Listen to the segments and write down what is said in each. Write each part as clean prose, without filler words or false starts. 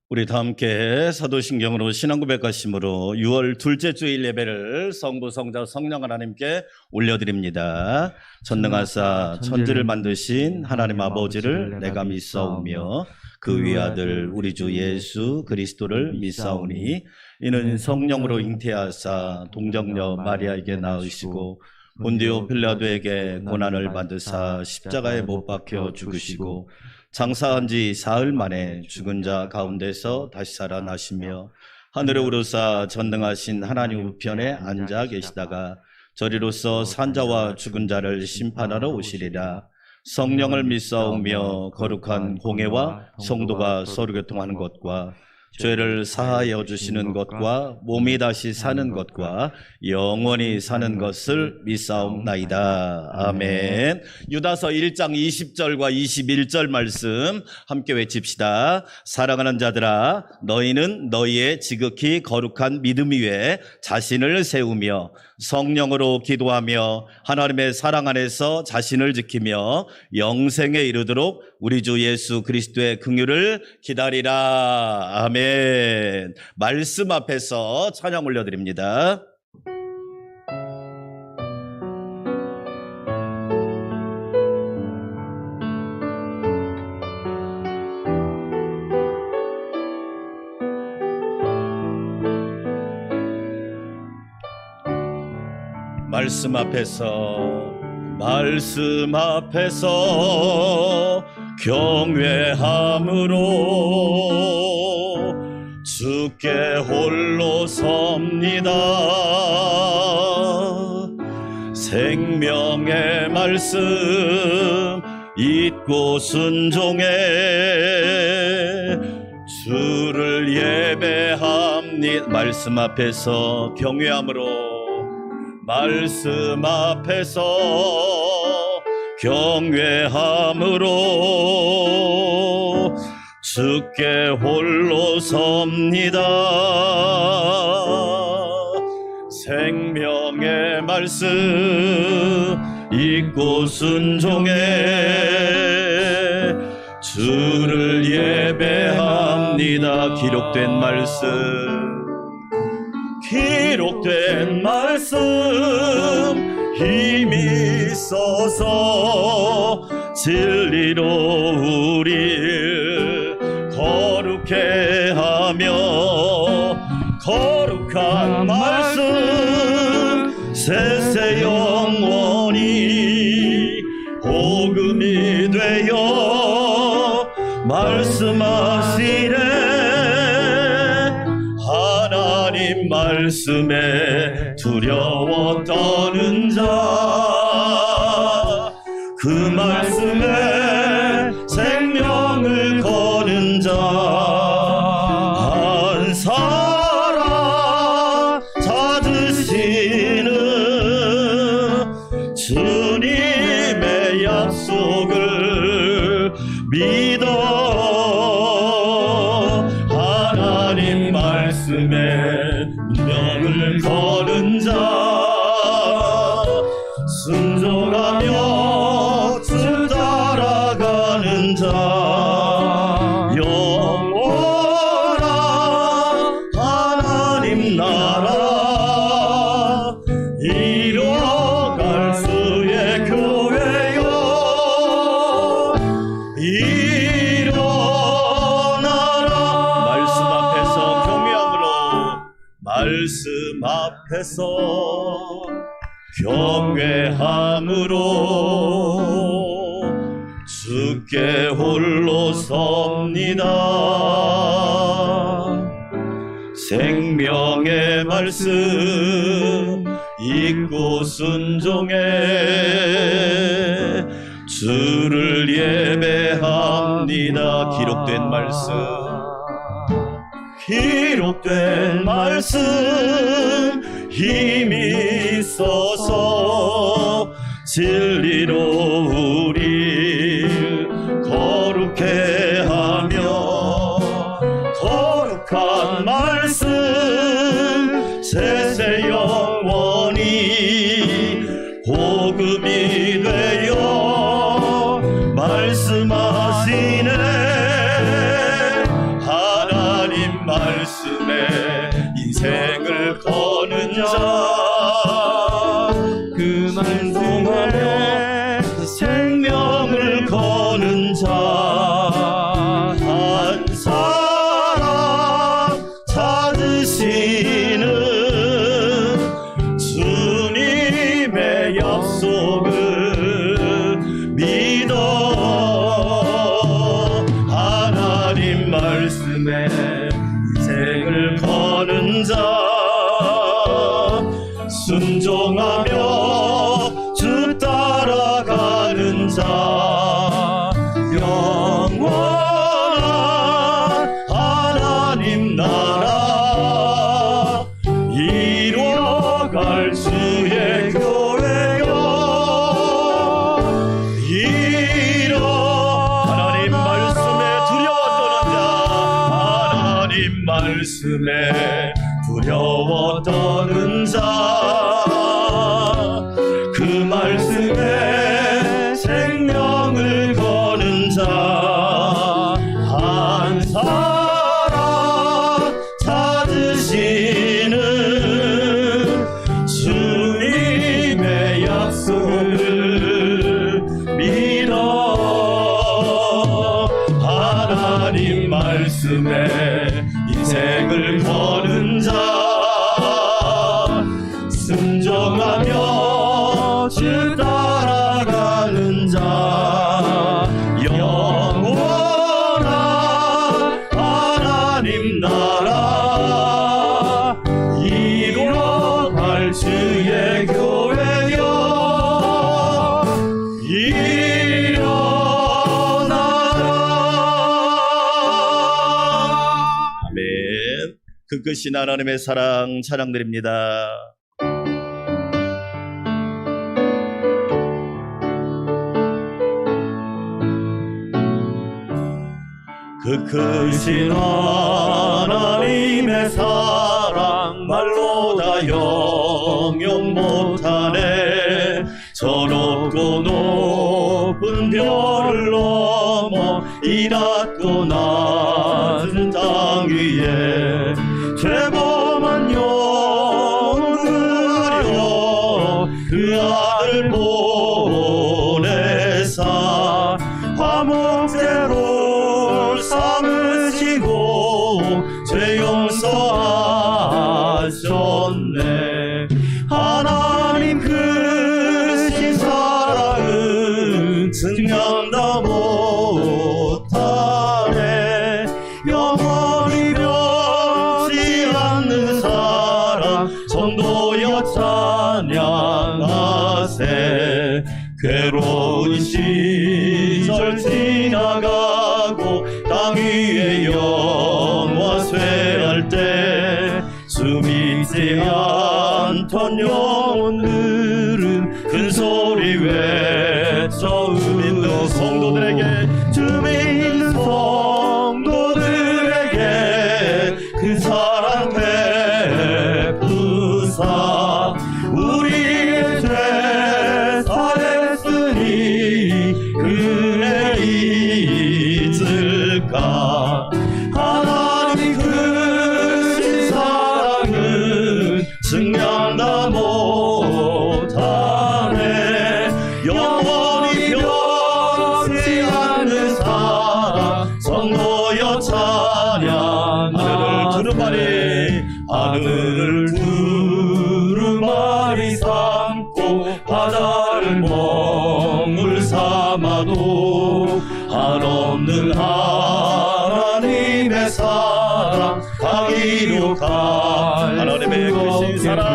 우리 다 함께 사도신경으로 신앙고백하심으로 6월 둘째 주일 예배를 성부, 성자, 성령 하나님께 올려드립니다. 전능하사 천지를 만드신 하나님 아버지를 내가 믿사오며 그 위아들 우리 주 예수 그리스도를 믿사오니 이는 성령으로 잉태하사 동정녀 마리아에게 낳으시고 본디오 빌라도에게 고난을 받으사 십자가에 못 박혀 죽으시고 장사한 지 사흘 만에 죽은 자 가운데서 다시 살아나시며 하늘에 오르사 전능하신 하나님 우편에 앉아 계시다가 저리로서 산자와 죽은 자를 심판하러 오시리라. 성령을 믿사오며 거룩한 공회와 성도가 서로 교통하는 것과 죄를 사하여 주시는 것과 몸이 다시 사는 것과 영원히 사는 것을 믿사옵나이다. 아멘. 유다서 1장 20절과 21절 말씀 함께 외칩시다. 사랑하는 자들아, 너희는 너희의 지극히 거룩한 믿음 위에 자신을 세우며 성령으로 기도하며 하나님의 사랑 안에서 자신을 지키며 영생에 이르도록 우리 주 예수 그리스도의 긍휼을 기다리라. 아멘. 말씀 앞에서 찬양 올려드립니다. 말씀 앞에서 경외함으로 주께 홀로 섭니다. 생명의 말씀 잊고 순종해 주를 예배합니다. 말씀 앞에서 경외함으로 말씀 앞에서 경외함으로 주께 홀로 섭니다. 생명의 말씀 잊고 순종해 주를 예배합니다. 기록된 말씀 힘이 있어서 진리로 우릴 거룩해 하며 거룩한 말씀 세세 영원히 복음이 되어 말씀하시네. 하나님 말씀에 두려워 떠는 자 그 말씀에 생명을 거는 자 한 사람 찾으시는 주님의 약속을 믿어 하나님 말씀에 운명을 거는 자 순종하며 주 따라가는 자 영원한 하나님 나라 이뤄갈 수의 교회여 일어나라. 말씀 앞에서 경외함으로 주께 홀로 섭니다. 생명의 말씀 잊고 순종해 주를 예배합니다. 기록된 말씀 힘이 있어서 진리로 우리 거룩해 하며 거룩한 말씀 세세 영원히 복음이 말씀하시네. 하나님 순종하며 생명을 거는 자, 한 사람 찾으시는 주님의 약속을 믿어 하나님 말씀에 인생을 거는 자, 순종하며 주 따라가는 자, 영원한 하나님 나라 이뤄갈 주의 교회여, 하나님 말씀에 두려워 떠는 자, 하나님 말씀에 두려워 떠는 자, 그 말씀에 생명을 거는 자, 한 사람 찾으시는 주님의 약속을 믿어 하나님 말씀에 인생을 거는 자, 순종하며 주 따라가는 자, 영원한 하나님 나라 이뤄갈 주의 교회여, 일어나라. 아멘. 그 끝인 하나님의 사랑 찬양드립니다. 그 크신 하나님의 사랑 말로 다 영영 못하네. 저 높고 높은 별을 넘어 이 낮고 낮은 땅 위에 죄범한 영혼을 그려 그 아들 보내사 화목제로 삼으시고 죄 용서하셨네. 하나님 크신 사랑은 증명다 못하네. 영원히 변치 않는 사랑 전도여 찬양하세. 괴로운 시절 지나가고 땅 위에 영화 쇠할 때 주 믿지 않던 영혼들은 큰 소리 외쳐 믿는 성도들에게, 주 믿는 성도들에게 그 사랑 베푸사 우리의 죄 사했으니 그네 잊을까. 하나님 크신 사랑은 증명다 못하네. 영원히 변치 않는 사랑 성도여 찬양. 하늘을 두루마리 삼고 바다를 먹물 삼아도 한없는 하나님의 사랑 강이로 갈 하나님의 크신 사랑,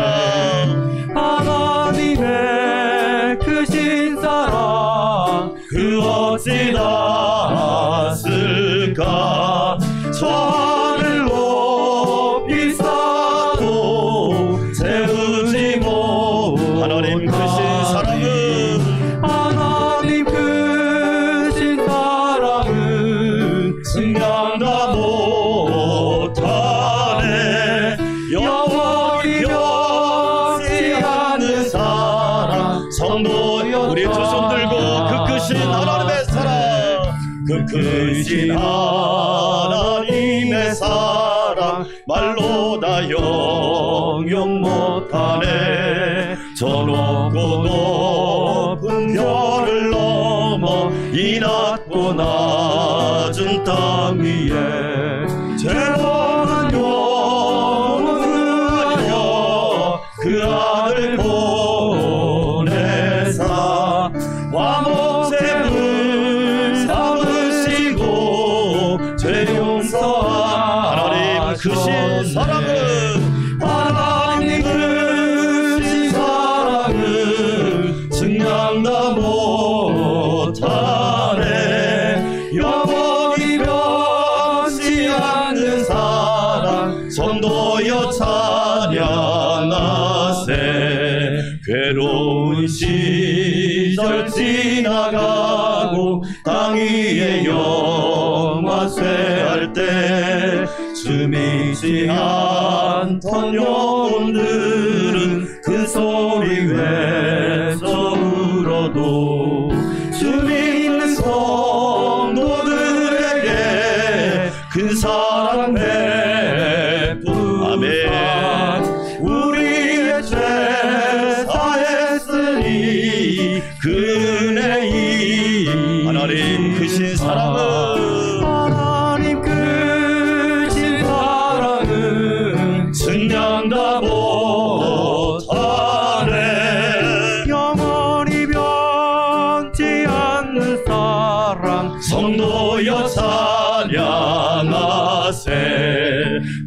하나님의 크신 사랑 그 어찌 닿았을까. 저 하늘 높이 쌓아도 채우지 못. 하나님 크신 사랑은, 하나님 크신 사랑은 증명다 못하네. 영원히 변치 않는 사랑 성도여. 우리 두 손 들고 그 크신 하나님의 사랑, 그 크신 하나님의 사랑 말로 다 영영 못하네. 저 높고 이 낮고 낮은 땅 위에 죄없는 영혼을 위하여 그 아들 보내사 화목제물 삼으시고 죄 용서하시네. 크신 사랑은 하나님 크신 사랑은 증량다 못하네. 영원히 변치 않는 사랑 성도여 찬양하세. 괴로운 시절 지나가고 땅 위에 영화 쇠할 때 주 믿지 않던 영혼들은 그 소리 외쳐 울어도 주 믿는 성도들에게 그 사랑 베푸사 우리의 죄 사했으니 그 은혜이 하나님 크신 사랑은 증량다 못하네. 영원히 변치 않는 사랑 성도여 찬양하세.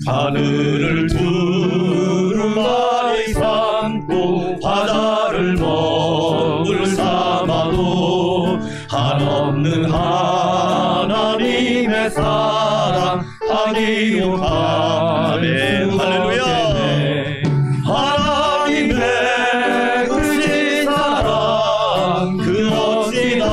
하늘을 두루마리 삼고 바다를 먹을 삼아도 한없는 하나님의 사랑 하기용하네. 할렐루야. 하나님의 크신 사랑 그 어찌 낫을까.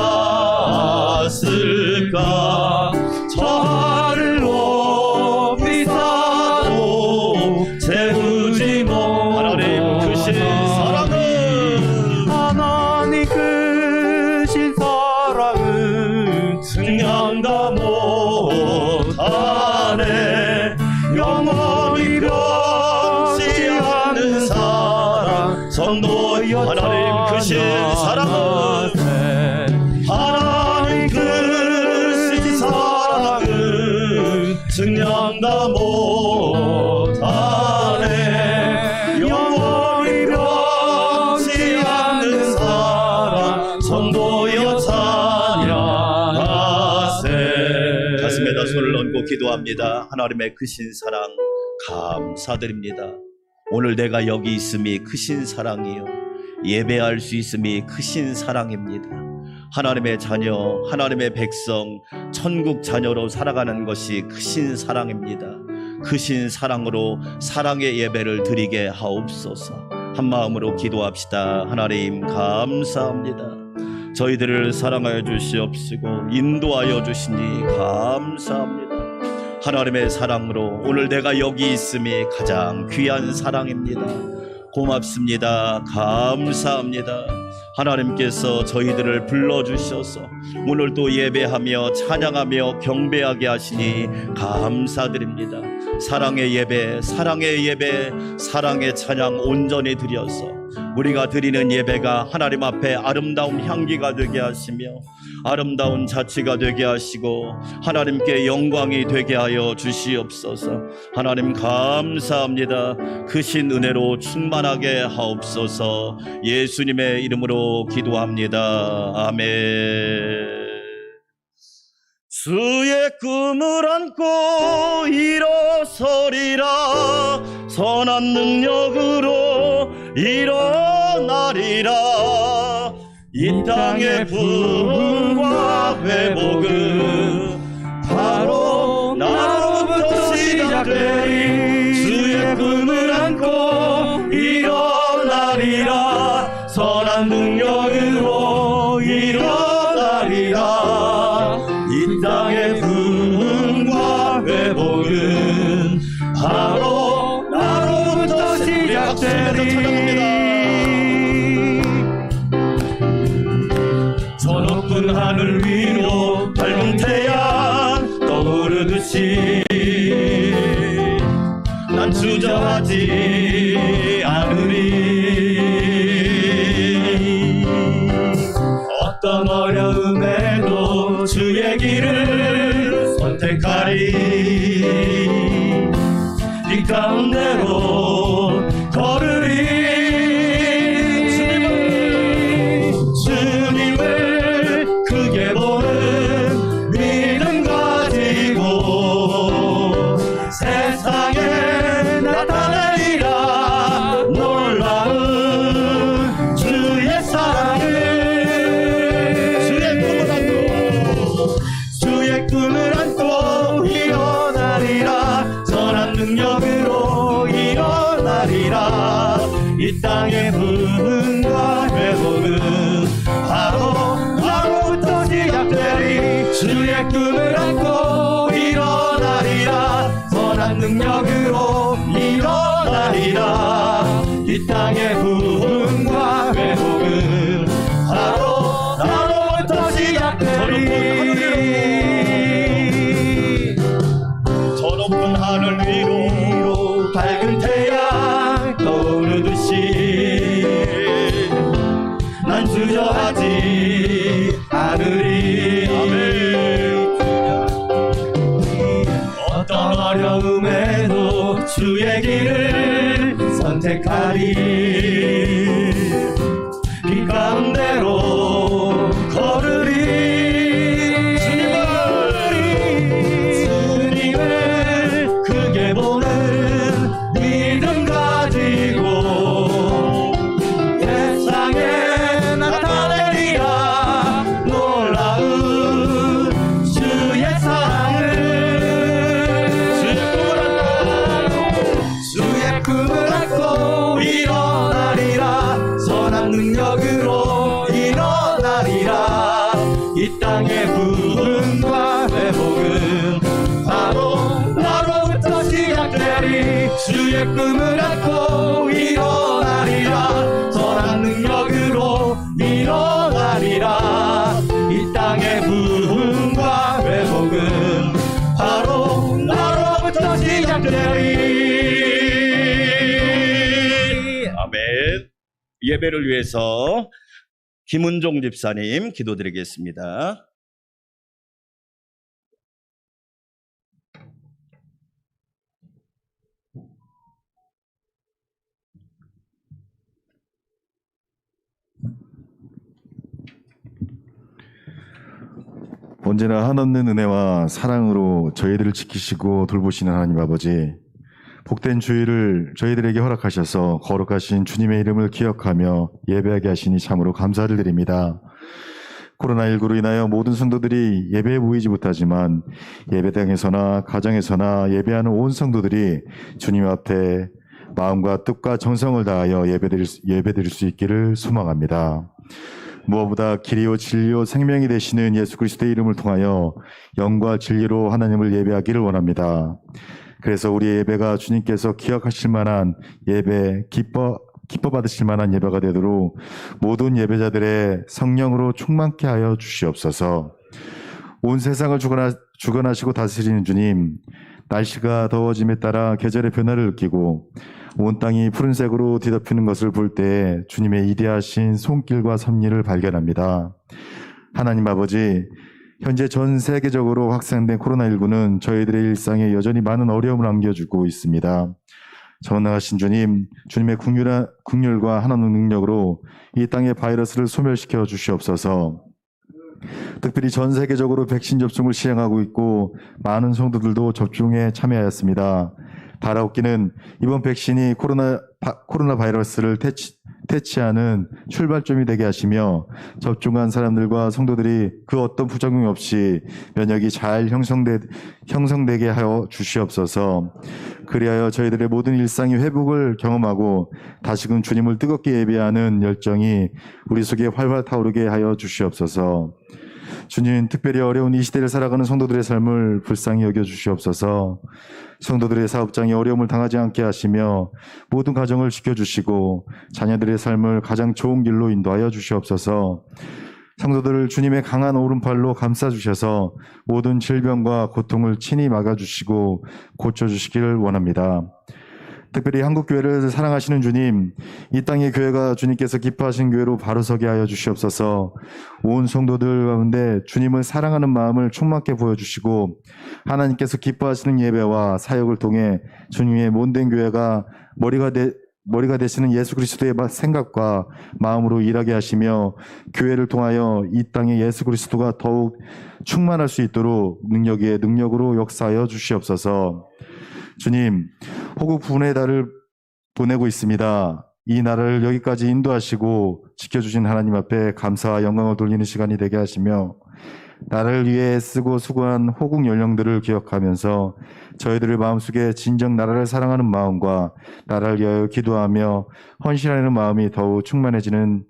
저 하늘 높이 사도 채우지 못. 하나님 크신 사랑은 하나님 크신 사랑은 증량다 못하네. 영원히 변치 않는 사랑 성도여 하나님 크신 사랑은 하나님 크신 사랑은 증량다 못하네. 영원히 변치 않는 사랑 성도여 찬양하세. 가슴에다 손을 얹고 기도합니다. 하나님의 크신 사랑 감사드립니다. 오늘 내가 여기 있음이 크신 사랑이요, 예배할 수 있음이 크신 사랑입니다. 하나님의 자녀, 하나님의 백성, 천국 자녀로 살아가는 것이 크신 사랑입니다. 크신 사랑으로 사랑의 예배를 드리게 하옵소서. 한 마음으로 기도합시다. 하나님 감사합니다. 저희들을 사랑하여 주시옵시고 인도하여 주시니 감사합니다. 하나님의 사랑으로 오늘 내가 여기 있음이 가장 귀한 사랑입니다. 고맙습니다. 감사합니다. 하나님께서 저희들을 불러주셔서 오늘 또 예배하며 찬양하며 경배하게 하시니 감사드립니다. 사랑의 예배, 사랑의 예배, 사랑의 찬양 온전히 드려서 우리가 드리는 예배가 하나님 앞에 아름다운 향기가 되게 하시며 아름다운 자취가 되게 하시고 하나님께 영광이 되게 하여 주시옵소서. 하나님 감사합니다. 크신 은혜로 충만하게 하옵소서. 예수님의 이름으로 기도합니다. 아멘. 주의 꿈을 안고 일어서리라. 선한 능력으로 일어나리라. 이 땅의 부흥과 회복은 바로 나로부터 시작되리. 주의 꿈을 안고 일어나리라. 선한 능력으로 일어나리라. 이 땅의 부흥과 회복은 바로 나로부터 시작되리. 저 높은 하늘 위로 밝은 태양 떠오르듯이 난 주저하지 않으리. 어떤 어려움에도 주의 길을 선택하리. 이 가운데로 걸으리. 주님을 크게 보는 믿음 가지고 세상에 나타내리라. 놀라운 주의 사랑을. 주의 꿈을 안고 일어나리라. 선한 능력으로 일어나리라. 이 땅의 부흥과 회복은 바로부터 시작되리. 주의 꿈을 안고 일어나리라. 선한 능력으로 일어나리라. 이 땅의 부흥과 회복은 바로부터 시작되리. 저 높은 하늘 위로 밝은 태양 떠오르듯이 난 주저하지 않으리. 어떤 어려움에도 주의 길을 선택하리. 이 가운데로 걸으리. 주님을 크게 보는 믿음 가지고 세상에 나타내리라. 놀라운 주의 사랑을. 주의 꿈을 안고 일어나리라. 선한 능력으로 일어나리라. 이 땅의 부흥과 회복은 바로부터 시작되리. 주의 꿈을 안고 일어나리라. 선한 능력으로 일어나리라. 이 땅의 부흥과 회복은 바로부터 시작되리. 아멘. 예배를 위해서 김은종 집사님 기도드리겠습니다. 언제나 한없는 은혜와 사랑으로 저희들을 지키시고 돌보시는 하나님 아버지, 복된 주일을 저희들에게 허락하셔서 거룩하신 주님의 이름을 기억하며 예배하게 하시니 참으로 감사를 드립니다. 코로나19로 인하여 모든 성도들이 예배에 모이지 못하지만 예배당에서나 가정에서나 예배하는 온 성도들이 주님 앞에 마음과 뜻과 정성을 다하여 예배드릴 수 있기를 소망합니다. 무엇보다 길이요 진리요 생명이 되시는 예수 그리스도의 이름을 통하여 영과 진리로 하나님을 예배하기를 원합니다. 그래서 우리의 예배가 주님께서 기억하실 만한 예배, 기뻐 받으실 만한 예배가 되도록 모든 예배자들의 성령으로 충만케 하여 주시옵소서. 온 세상을 주관하시고 다스리는 주님, 날씨가 더워짐에 따라 계절의 변화를 느끼고 온 땅이 푸른색으로 뒤덮이는 것을 볼 때 주님의 이대하신 손길과 섭리를 발견합니다. 하나님 아버지, 현재 전 세계적으로 확산된 코로나19는 저희들의 일상에 여전히 많은 어려움을 안겨주고 있습니다. 전능하신 주님, 주님의 국률과 하나님의 능력으로 이 땅의 바이러스를 소멸시켜 주시옵소서. 특별히 전 세계적으로 백신 접종을 시행하고 있고 많은 성도들도 접종에 참여하였습니다. 바라옵기는 이번 백신이 코로나 바이러스를 퇴치하는 출발점이 되게 하시며 접종한 사람들과 성도들이 그 어떤 부작용 없이 면역이 잘 형성되게 하여 주시옵소서. 그리하여 저희들의 모든 일상의 회복을 경험하고 다시금 주님을 뜨겁게 예배하는 열정이 우리 속에 활활 타오르게 하여 주시옵소서. 주님, 특별히 어려운 이 시대를 살아가는 성도들의 삶을 불쌍히 여겨 주시옵소서. 성도들의 사업장에 어려움을 당하지 않게 하시며 모든 가정을 지켜주시고 자녀들의 삶을 가장 좋은 길로 인도하여 주시옵소서. 성도들을 주님의 강한 오른팔로 감싸주셔서 모든 질병과 고통을 친히 막아주시고 고쳐주시기를 원합니다. 특별히 한국교회를 사랑하시는 주님, 이 땅의 교회가 주님께서 기뻐하신 교회로 바로 서게 하여 주시옵소서. 온 성도들 가운데 주님을 사랑하는 마음을 충만케 보여주시고 하나님께서 기뻐하시는 예배와 사역을 통해 주님의 몸된 교회가 머리가 되시는 예수 그리스도의 생각과 마음으로 일하게 하시며 교회를 통하여 이 땅에 예수 그리스도가 더욱 충만할 수 있도록 능력 위에 능력으로 역사하여 주시옵소서. 주님, 호국 분의 달을 보내고 있습니다. 이 나라를 여기까지 인도하시고 지켜주신 하나님 앞에 감사와 영광을 돌리는 시간이 되게 하시며 나라를 위해 쓰고 수고한 호국 연령들을 기억하면서 저희들의 마음속에 진정 나라를 사랑하는 마음과 나라를 위하여 기도하며 헌신하는 마음이 더욱 충만해지는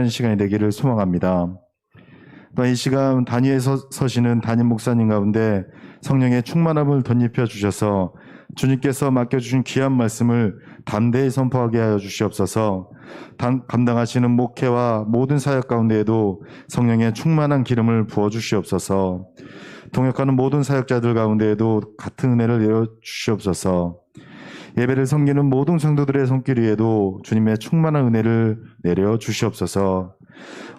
시간이 되기를 소망합니다. 또한 이 시간 단위에 서시는 담임 목사님 가운데 성령의 충만함을 덧입혀 주셔서 주님께서 맡겨주신 귀한 말씀을 담대히 선포하게 하여 주시옵소서. 감당하시는 목회와 모든 사역 가운데에도 성령의 충만한 기름을 부어 주시옵소서. 동역하는 모든 사역자들 가운데에도 같은 은혜를 내려 주시옵소서. 예배를 섬기는 모든 성도들의 손길 위에도 주님의 충만한 은혜를 내려 주시옵소서.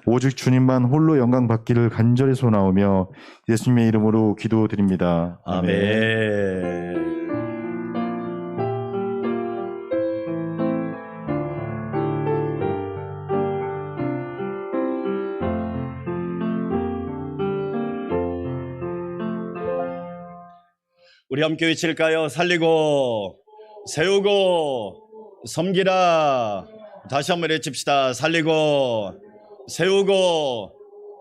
오직 주님만 홀로 영광 받기를 간절히 소원하오며 예수님의 이름으로 기도드립니다. 아멘. 우리 함께 외칠까요? 살리고 세우고 섬기라. 다시 한번 외칩시다. 살리고 세우고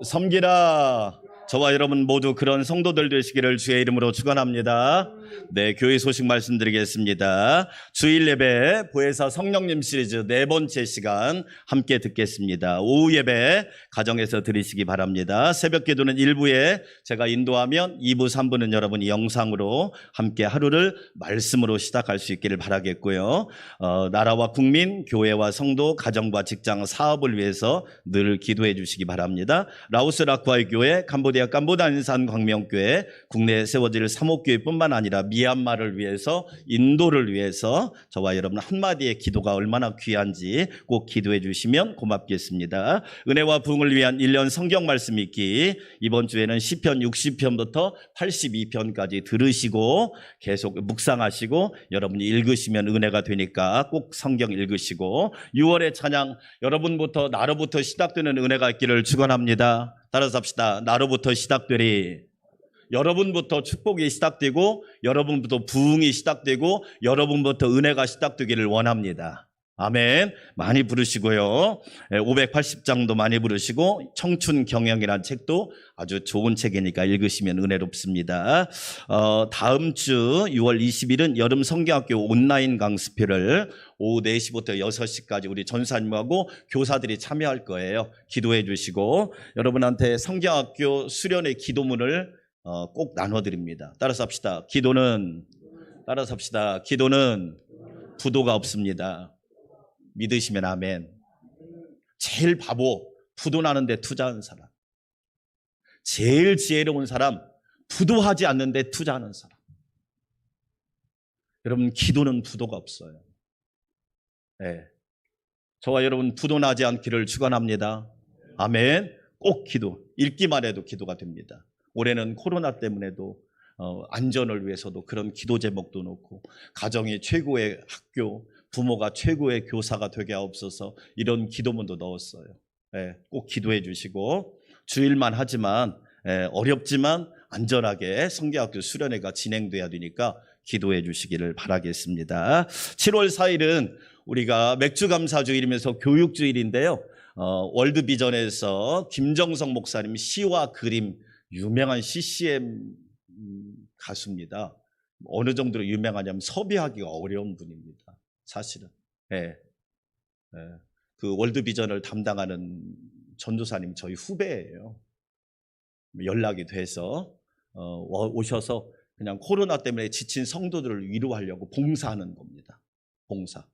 섬기라. 저와 여러분 모두 그런 성도들 되시기를 주의 이름으로 축원합니다. 네, 교회 소식 말씀드리겠습니다. 주일 예배 보혜사 성령님 시리즈 4번째 시간 함께 듣겠습니다. 오후 예배 가정에서 드리시기 바랍니다. 새벽 기도는 1부에 제가 인도하면 2부, 3부는 여러분이 영상으로 함께 하루를 말씀으로 시작할 수 있기를 바라겠고요. 나라와 국민, 교회와 성도, 가정과 직장, 사업을 위해서 늘 기도해 주시기 바랍니다. 라오스 라쿠아이 교회, 캄보디아 깜보단산 광명교회, 국내에 세워질 사목교회뿐만 아니라 미얀마를 위해서, 인도를 위해서 저와 여러분 한마디의 기도가 얼마나 귀한지 꼭 기도해 주시면 고맙겠습니다. 은혜와 부흥을 위한 1년 성경 말씀 읽기, 이번 주에는 시편 60편부터 82편까지 들으시고 계속 묵상하시고 여러분이 읽으시면 은혜가 되니까 꼭 성경 읽으시고 6월의 찬양 여러분부터 나로부터 시작되는 은혜가 있기를 축원합니다. 따라서 합시다. 나로부터 시작되리. 여러분부터 축복이 시작되고 여러분부터 부흥이 시작되고 여러분부터 은혜가 시작되기를 원합니다. 아멘. 많이 부르시고요. 580장도 많이 부르시고 청춘 경영이라는 책도 아주 좋은 책이니까 읽으시면 은혜롭습니다. 다음 주 6월 20일은 여름 성경학교 온라인 강습회를 오후 4시부터 6시까지 우리 전사님하고 교사들이 참여할 거예요. 기도해 주시고 여러분한테 성경학교 수련의 기도문을 꼭 나눠드립니다. 따라서 합시다. 기도는 부도가 없습니다. 믿으시면 아멘. 제일 바보, 부도 나는데 투자하는 사람. 제일 지혜로운 사람, 부도하지 않는데 투자하는 사람. 여러분, 기도는 부도가 없어요. 네. 저와 여러분 부도 나지 않기를 축원합니다. 아멘. 꼭 기도, 읽기만 해도 기도가 됩니다. 올해는 코로나 때문에도 안전을 위해서도 그런 기도 제목도 놓고 가정이 최고의 학교, 부모가 최고의 교사가 되게 하옵소서 이런 기도문도 넣었어요. 꼭 기도해 주시고 주일만 하지만 어렵지만 안전하게 성경학교 수련회가 진행돼야 되니까 기도해 주시기를 바라겠습니다. 7월 4일은 우리가 맥주감사주일이면서 교육주일인데요. 월드비전에서 김정성 목사님 시와 그림 유명한 CCM 가수입니다. 어느 정도로 유명하냐면 섭외하기가 어려운 분입니다. 사실은. 그 월드비전을 담당하는 전도사님 저희 후배예요. 연락이 돼서 오셔서 그냥 코로나 때문에 지친 성도들을 위로하려고 봉사하는 겁니다. 봉사.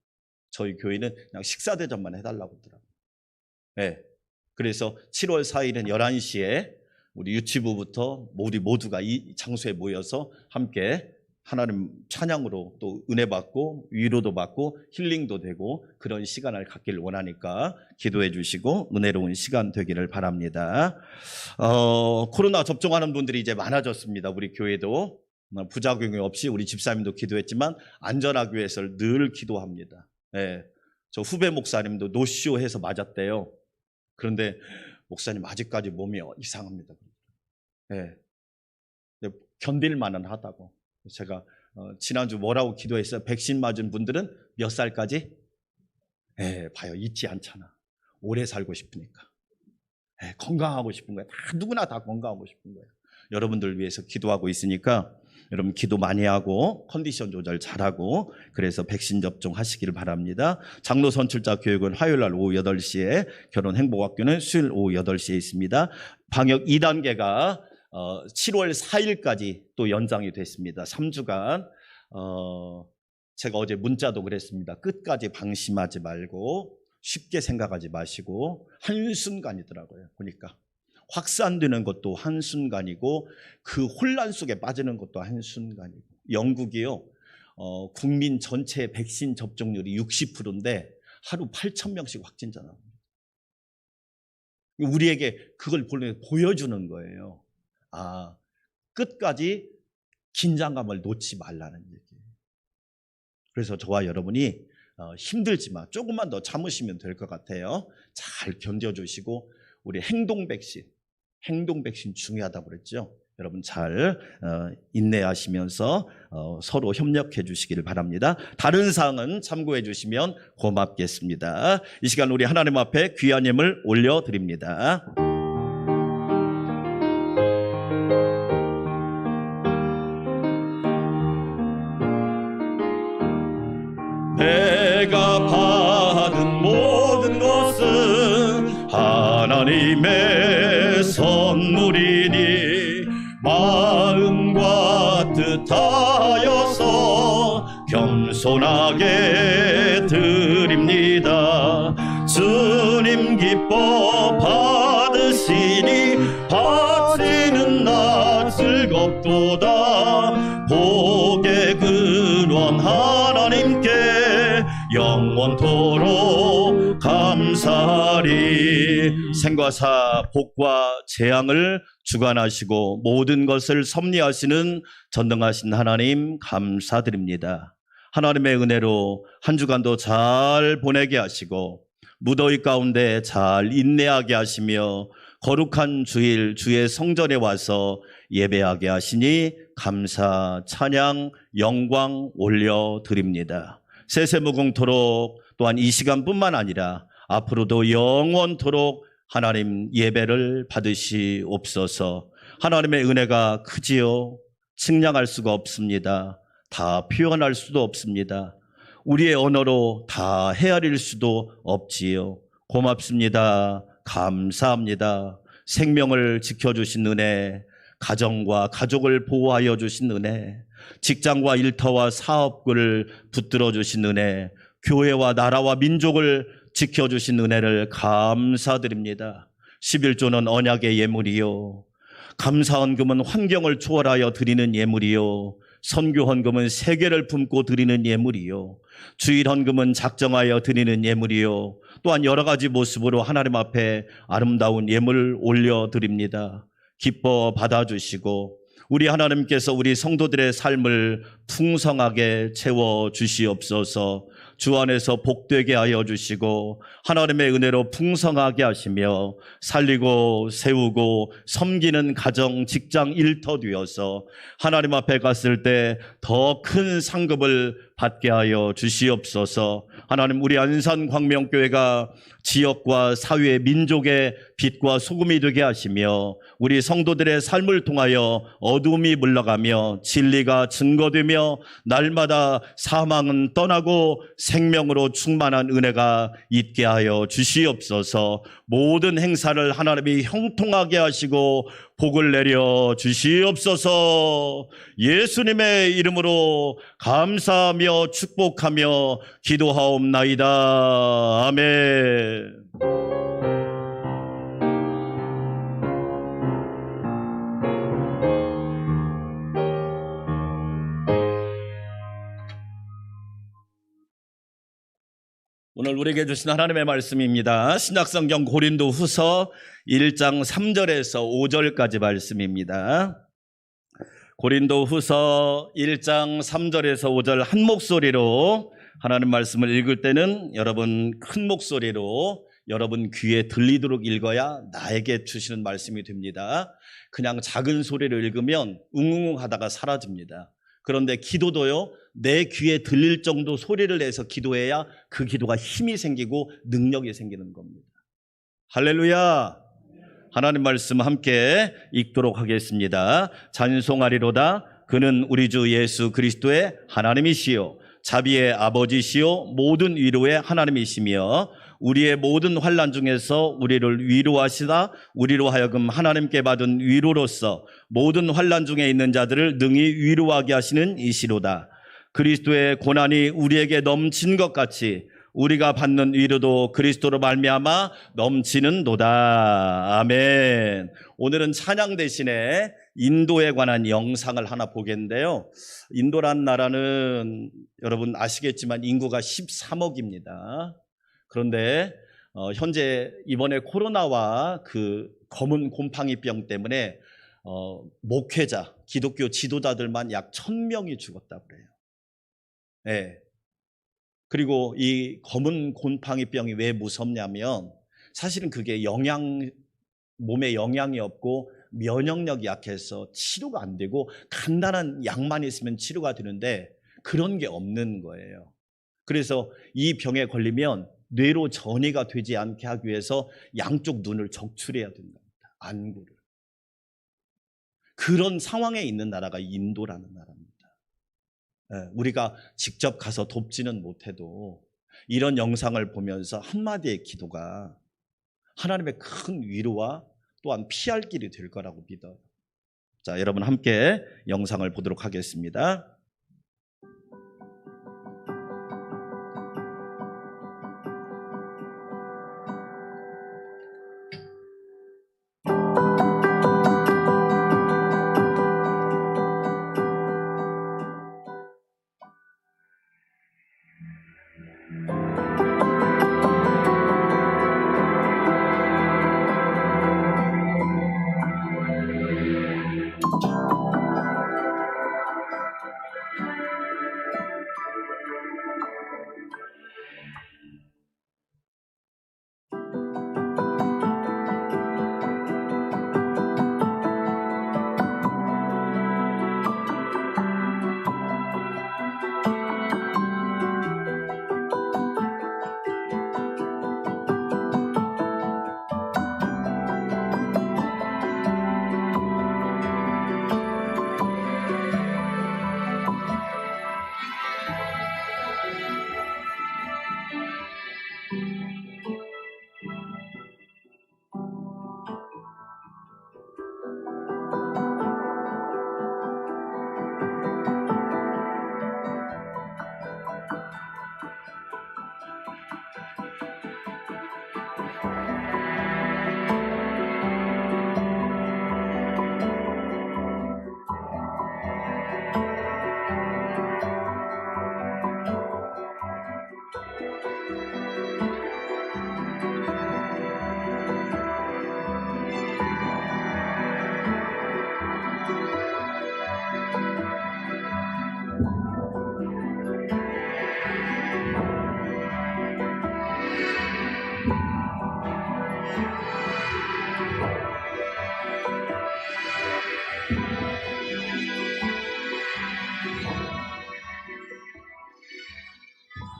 저희 교회는 그냥 식사대접만 해달라고 하더라고요. 그래서 7월 4일은 11시에 우리 유치부부터 우리 모두가 이 장소에 모여서 함께 하나님 찬양으로 또 은혜 받고 위로도 받고 힐링도 되고 그런 시간을 갖기를 원하니까 기도해 주시고 은혜로운 시간 되기를 바랍니다. 코로나 접종하는 분들이 이제 많아졌습니다. 우리 교회도 부작용이 없이 우리 집사님도 기도했지만 안전하기 위해서 늘 기도합니다. 예, 저 후배 목사님도 노쇼 해서 맞았대요. 그런데 목사님 아직까지 몸이 이상합니다. 예, 견딜 만은 하다고. 제가 지난주 뭐라고 기도했어요? 백신 맞은 분들은 몇 살까지? 봐요. 잊지 않잖아. 오래 살고 싶으니까. 건강하고 싶은 거예요. 누구나 다 건강하고 싶은 거예요. 여러분들 위해서 기도하고 있으니까 여러분 기도 많이 하고 컨디션 조절 잘하고 그래서 백신 접종하시기를 바랍니다. 장로 선출자 교육은 화요일 날 오후 8시에, 결혼 행복학교는 수요일 오후 8시에 있습니다. 방역 2단계가 7월 4일까지 또 연장이 됐습니다. 3주간. 제가 어제 문자도 그랬습니다. 끝까지 방심하지 말고 쉽게 생각하지 마시고 한순간이더라고요. 보니까 확산되는 것도 한순간이고 그 혼란 속에 빠지는 것도 한순간이고. 영국이요, 국민 전체 백신 접종률이 60%인데 하루 8,000명씩 확진자 나옵니다. 우리에게 그걸 보여주는 거예요. 끝까지 긴장감을 놓지 말라는 얘기예요. 그래서 저와 여러분이 힘들지만 조금만 더 참으시면 될 것 같아요. 잘 견뎌주시고 우리 행동 백신 중요하다고 그랬죠. 여러분 잘 인내하시면서 서로 협력해 주시기를 바랍니다. 다른 사항은 참고해 주시면 고맙겠습니다. 이 시간 우리 하나님 앞에 귀한 예물 올려드립니다. 내가 받은 모든 것은 하나님의 선물이니 마음과 뜻하여서 겸손하게 드립니다. 주님 기뻐 받으시니 바치는 나 즐겁도다. 복의 근원 하나님께 영원토록 감사하리. 생과사 복과 재앙을 주관하시고 모든 것을 섭리하시는 전능하신 하나님 감사드립니다. 하나님의 은혜로 한 주간도 잘 보내게 하시고 무더위 가운데 잘 인내하게 하시며 거룩한 주일 주의 성전에 와서 예배하게 하시니 감사, 찬양, 영광 올려드립니다. 세세무궁토록 또한 이 시간뿐만 아니라 앞으로도 영원토록 하나님 예배를 받으시옵소서. 하나님의 은혜가 크지요. 측량할 수가 없습니다. 다 표현할 수도 없습니다. 우리의 언어로 다 헤아릴 수도 없지요. 고맙습니다. 감사합니다. 생명을 지켜주신 은혜, 가정과 가족을 보호하여 주신 은혜, 직장과 일터와 사업을 붙들어 주신 은혜, 교회와 나라와 민족을 지켜주신 은혜를 감사드립니다. 11조는 언약의 예물이요, 감사헌금은 환경을 초월하여 드리는 예물이요, 선교헌금은 세계를 품고 드리는 예물이요, 주일헌금은 작정하여 드리는 예물이요, 또한 여러 가지 모습으로 하나님 앞에 아름다운 예물 올려드립니다. 기뻐 받아주시고 우리 하나님께서 우리 성도들의 삶을 풍성하게 채워주시옵소서. 주 안에서 복되게 하여 주시고 하나님의 은혜로 풍성하게 하시며 살리고 세우고 섬기는 가정, 직장, 일터 되어서 하나님 앞에 갔을 때 더 큰 상급을 받게 하여 주시옵소서. 하나님, 우리 안산광명교회가 지역과 사회, 민족의 빛과 소금이 되게 하시며 우리 성도들의 삶을 통하여 어둠이 물러가며 진리가 증거되며 날마다 사망은 떠나고 생명으로 충만한 은혜가 있게 하여 주시옵소서. 모든 행사를 하나님이 형통하게 하시고 복을 내려 주시옵소서. 예수님의 이름으로 감사하며 축복하며 기도하옵나이다. 아멘. 오늘 우리에게 주신 하나님의 말씀입니다. 신약성경 고린도후서 1장 3절에서 5절까지 말씀입니다. 고린도후서 1장 3절에서 5절 한 목소리로 하나님 말씀을 읽을 때는 여러분 큰 목소리로 여러분 귀에 들리도록 읽어야 나에게 주시는 말씀이 됩니다. 그냥 작은 소리로 읽으면 웅웅 하다가 사라집니다. 그런데 기도도요, 내 귀에 들릴 정도 소리를 내서 기도해야 그 기도가 힘이 생기고 능력이 생기는 겁니다. 할렐루야! 하나님 말씀 함께 읽도록 하겠습니다. 찬송하리로다. 그는 우리 주 예수 그리스도의 하나님이시요 자비의 아버지시요 모든 위로의 하나님이시며 우리의 모든 환난 중에서 우리를 위로하시다 우리로 하여금 하나님께 받은 위로로서 모든 환난 중에 있는 자들을 능히 위로하게 하시는 이시로다. 그리스도의 고난이 우리에게 넘친 것 같이 우리가 받는 위로도 그리스도로 말미암아 넘치는도다. 아멘. 오늘은 찬양 대신에 인도에 관한 영상을 하나 보겠는데요. 인도란 나라는 여러분 아시겠지만 인구가 13억입니다. 그런데 현재 이번에 코로나와 그 검은 곰팡이병 때문에 목회자, 기독교 지도자들만 약 1000명이 죽었다고 그래요. 네. 그리고 이 검은 곰팡이병이 왜 무섭냐면 사실은 그게 몸에 영양이 없고 면역력이 약해서 치료가 안 되고 간단한 약만 있으면 치료가 되는데 그런 게 없는 거예요. 그래서 이 병에 걸리면 뇌로 전이가 되지 않게 하기 위해서 양쪽 눈을 적출해야 된답니다. 안구를. 그런 상황에 있는 나라가 인도라는 나라입니다. 우리가 직접 가서 돕지는 못해도 이런 영상을 보면서 한마디의 기도가 하나님의 큰 위로와 또한 피할 길이 될 거라고 믿어요. 자, 여러분 함께 영상을 보도록 하겠습니다.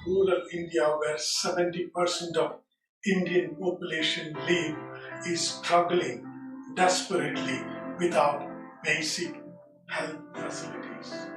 Rural India, where 70% of Indian population live, is struggling desperately without basic health facilities.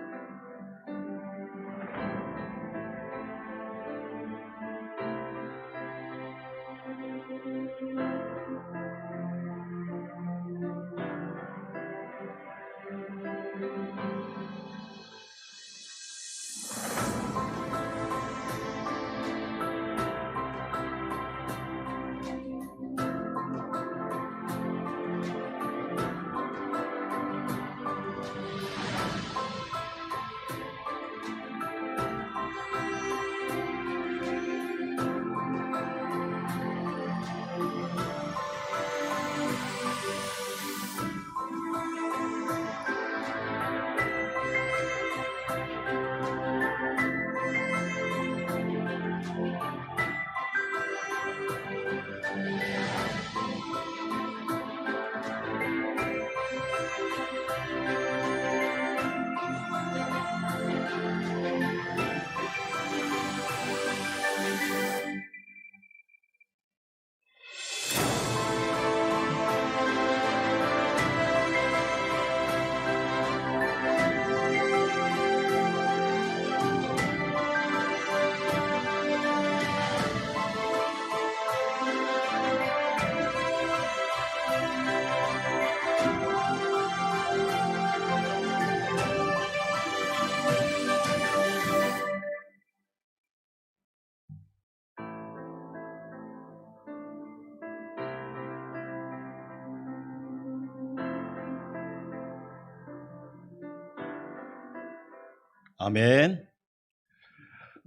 아멘.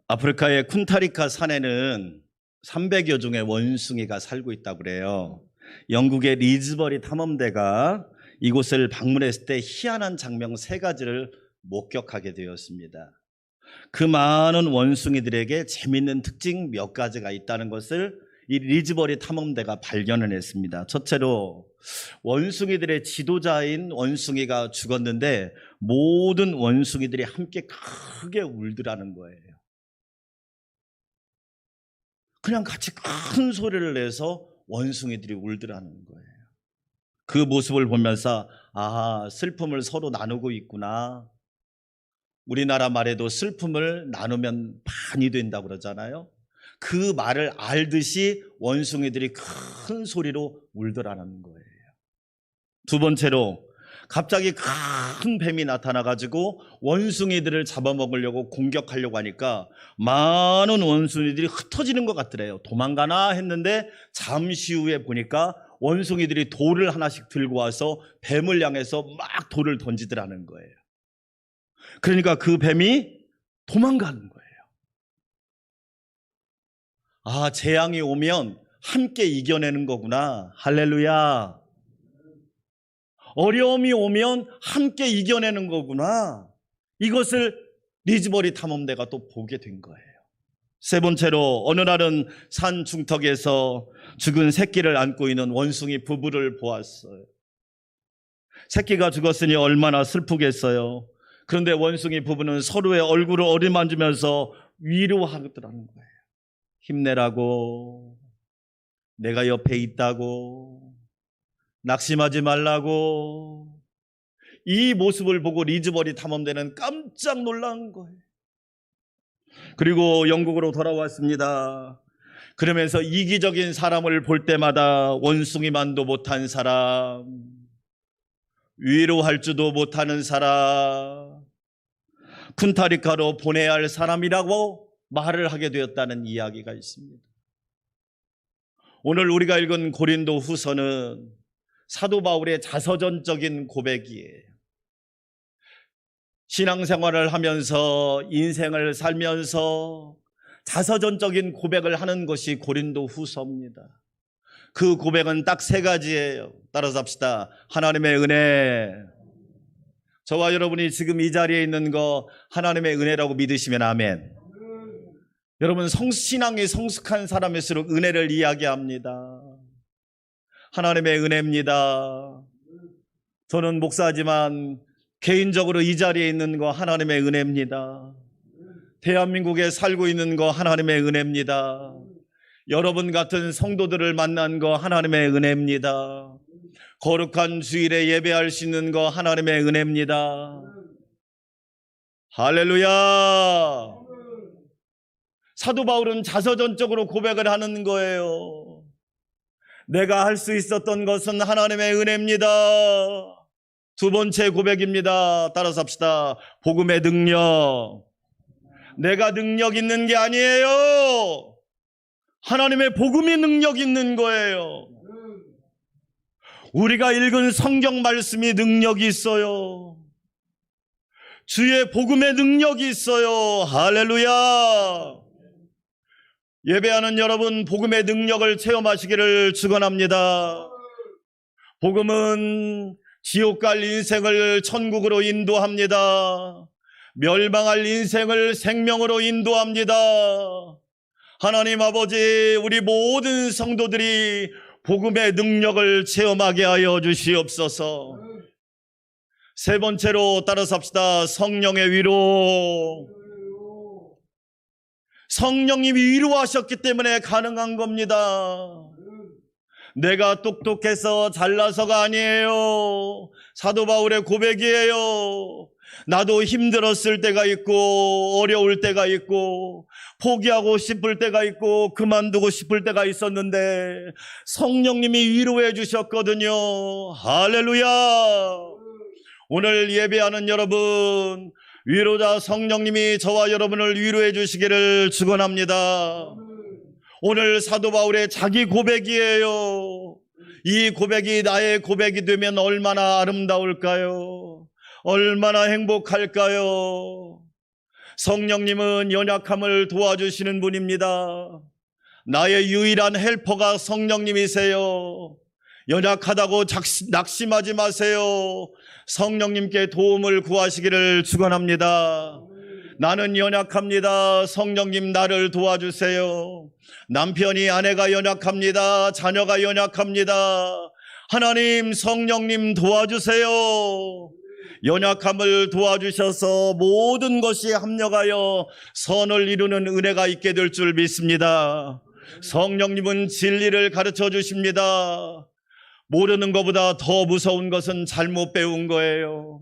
아프리카의 쿤타리카 산에는 300여 종의 원숭이가 살고 있다고 그래요. 영국의 리즈버리 탐험대가 이곳을 방문했을 때 희한한 장면 3가지를 목격하게 되었습니다. 그 많은 원숭이들에게 재미있는 특징 몇 가지가 있다는 것을 이 리즈버리 탐험대가 발견을 했습니다. 첫째로 원숭이들의 지도자인 원숭이가 죽었는데 모든 원숭이들이 함께 크게 울더라는 거예요. 그냥 같이 큰 소리를 내서 원숭이들이 울더라는 거예요. 그 모습을 보면서 슬픔을 서로 나누고 있구나. 우리나라 말에도 슬픔을 나누면 반이 된다고 그러잖아요. 그 말을 알듯이 원숭이들이 큰 소리로 울더라는 거예요. 두 번째로 갑자기 큰 뱀이 나타나가지고 원숭이들을 잡아먹으려고 공격하려고 하니까 많은 원숭이들이 흩어지는 것 같더래요. 도망가나 했는데 잠시 후에 보니까 원숭이들이 돌을 하나씩 들고 와서 뱀을 향해서 막 돌을 던지더라는 거예요. 그러니까 그 뱀이 도망가는 거예요. 재앙이 오면 함께 이겨내는 거구나. 할렐루야. 어려움이 오면 함께 이겨내는 거구나. 이것을 리즈버리 탐험대가 또 보게 된 거예요. 세 번째로 어느 날은 산 중턱에서 죽은 새끼를 안고 있는 원숭이 부부를 보았어요. 새끼가 죽었으니 얼마나 슬프겠어요. 그런데 원숭이 부부는 서로의 얼굴을 어루만지면서 위로하더라는 거예요. 힘내라고, 내가 옆에 있다고, 낙심하지 말라고. 이 모습을 보고 리즈버리 탐험대는 깜짝 놀란 거예요. 그리고 영국으로 돌아왔습니다. 그러면서 이기적인 사람을 볼 때마다 원숭이만도 못한 사람, 위로할 줄도 못하는 사람, 쿤타리카로 보내야 할 사람이라고 말을 하게 되었다는 이야기가 있습니다. 오늘 우리가 읽은 고린도 후서는 사도 바울의 자서전적인 고백이에요. 신앙생활을 하면서 인생을 살면서 자서전적인 고백을 하는 것이 고린도 후서입니다. 그 고백은 딱 3가지예요. 따라서 합시다. 하나님의 은혜. 저와 여러분이 지금 이 자리에 있는 거 하나님의 은혜라고 믿으시면 아멘. 여러분, 신앙이 성숙한 사람일수록 은혜를 이야기합니다. 하나님의 은혜입니다. 저는 목사지만 개인적으로 이 자리에 있는 거 하나님의 은혜입니다. 대한민국에 살고 있는 거 하나님의 은혜입니다. 여러분 같은 성도들을 만난 거 하나님의 은혜입니다. 거룩한 주일에 예배할 수 있는 거 하나님의 은혜입니다. 할렐루야. 사도 바울은 자서전적으로 고백을 하는 거예요. 내가 할 수 있었던 것은 하나님의 은혜입니다. 두 번째 고백입니다. 따라서 합시다. 복음의 능력. 내가 능력 있는 게 아니에요. 하나님의 복음이 능력 있는 거예요. 우리가 읽은 성경 말씀이 능력이 있어요. 주의 복음의 능력이 있어요. 할렐루야. 예배하는 여러분, 복음의 능력을 체험하시기를 축원합니다. 복음은 지옥 갈 인생을 천국으로 인도합니다. 멸망할 인생을 생명으로 인도합니다. 하나님 아버지, 우리 모든 성도들이 복음의 능력을 체험하게 하여 주시옵소서. 세 번째로 따라서 합시다. 성령의 위로. 성령님이 위로하셨기 때문에 가능한 겁니다. 내가 똑똑해서 잘나서가 아니에요. 사도 바울의 고백이에요. 나도 힘들었을 때가 있고 어려울 때가 있고 포기하고 싶을 때가 있고 그만두고 싶을 때가 있었는데 성령님이 위로해 주셨거든요. 할렐루야. 오늘 예배하는 여러분, 위로자 성령님이 저와 여러분을 위로해 주시기를 축원합니다. 오늘 사도 바울의 자기 고백이에요. 이 고백이 나의 고백이 되면 얼마나 아름다울까요? 얼마나 행복할까요? 성령님은 연약함을 도와주시는 분입니다. 나의 유일한 헬퍼가 성령님이세요. 연약하다고 낙심하지 마세요. 성령님께 도움을 구하시기를 축원합니다. 나는 연약합니다. 성령님 나를 도와주세요. 남편이 아내가 연약합니다. 자녀가 연약합니다. 하나님 성령님 도와주세요. 연약함을 도와주셔서 모든 것이 합력하여 선을 이루는 은혜가 있게 될 줄 믿습니다. 성령님은 진리를 가르쳐 주십니다. 모르는 것보다 더 무서운 것은 잘못 배운 거예요.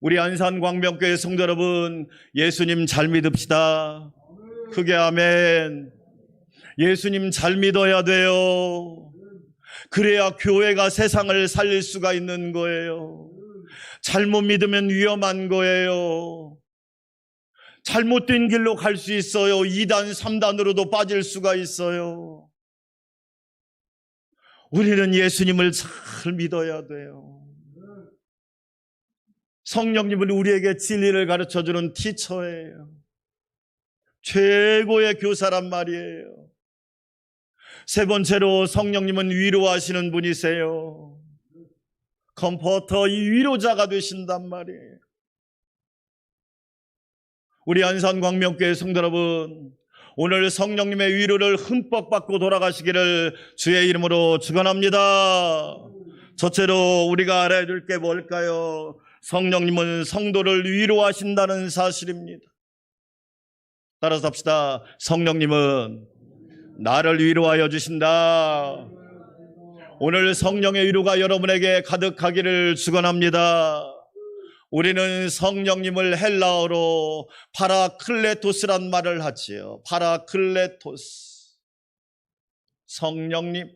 우리 안산광명교회 성도 여러분, 예수님 잘 믿읍시다. 크게 아멘. 예수님 잘 믿어야 돼요. 그래야 교회가 세상을 살릴 수가 있는 거예요. 잘못 믿으면 위험한 거예요. 잘못된 길로 갈 수 있어요. 2단, 3단으로도 빠질 수가 있어요. 우리는 예수님을 잘 믿어야 돼요. 성령님은 우리에게 진리를 가르쳐주는 티처예요. 최고의 교사란 말이에요. 세 번째로 성령님은 위로하시는 분이세요. 컴포터, 이 위로자가 되신단 말이에요. 우리 안산광명교회 성도 여러분, 오늘 성령님의 위로를 흠뻑 받고 돌아가시기를 주의 이름으로 축원합니다. 첫째로 우리가 알아야 될 게 뭘까요? 성령님은 성도를 위로하신다는 사실입니다. 따라서 합시다. 성령님은 나를 위로하여 주신다. 오늘 성령의 위로가 여러분에게 가득하기를 축원합니다. 우리는 성령님을 헬라어로 파라클레토스란 말을 하지요. 파라클레토스, 성령님,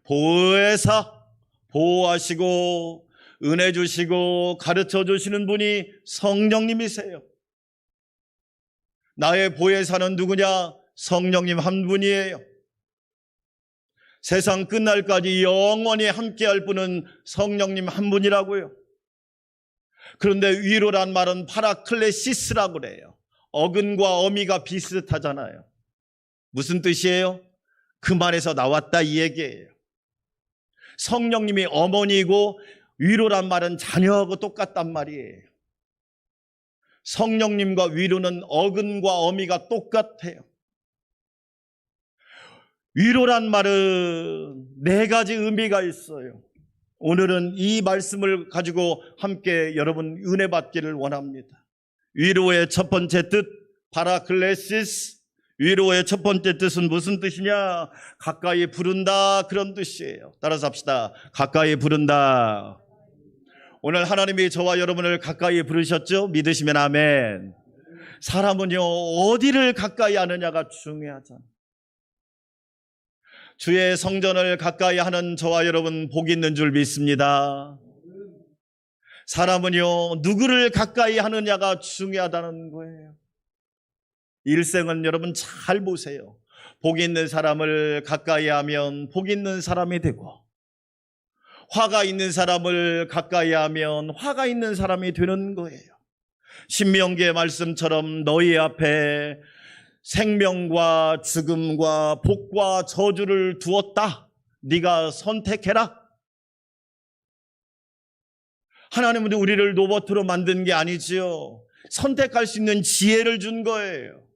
보혜사, 보호하시고 은혜 주시고 가르쳐 주시는 분이 성령님이세요. 나의 보혜사는 누구냐? 성령님 한 분이에요. 세상 끝날까지 영원히 함께할 분은 성령님 한 분이라고요. 그런데 위로란 말은 파라클레시스라고 그래요. 어근과 어미가 비슷하잖아요. 무슨 뜻이에요? 그 말에서 나왔다 이 얘기예요. 성령님이 어머니이고 위로란 말은 자녀하고 똑같단 말이에요. 성령님과 위로는 어근과 어미가 똑같아요. 위로란 말은 네 가지 의미가 있어요. 오늘은 이 말씀을 가지고 함께 여러분 은혜 받기를 원합니다. 위로의 첫 번째 뜻, 파라클레시스. 위로의 첫 번째 뜻은 무슨 뜻이냐? 가까이 부른다, 그런 뜻이에요. 따라서 합시다. 가까이 부른다. 오늘 하나님이 저와 여러분을 가까이 부르셨죠? 믿으시면 아멘. 사람은요, 어디를 가까이 하느냐가 중요하잖아요. 주의 성전을 가까이 하는 저와 여러분 복 있는 줄 믿습니다. 사람은요, 누구를 가까이 하느냐가 중요하다는 거예요. 일생은 여러분 잘 보세요. 복 있는 사람을 가까이 하면 복 있는 사람이 되고, 화가 있는 사람을 가까이 하면 화가 있는 사람이 되는 거예요. 신명기의 말씀처럼 너희 앞에 생명과 죽음과 복과 저주를 두었다. 네가 선택해라. 하나님은 우리를 로봇으로 만든 게 아니지요. 선택할 수 있는 지혜를 준 거예요.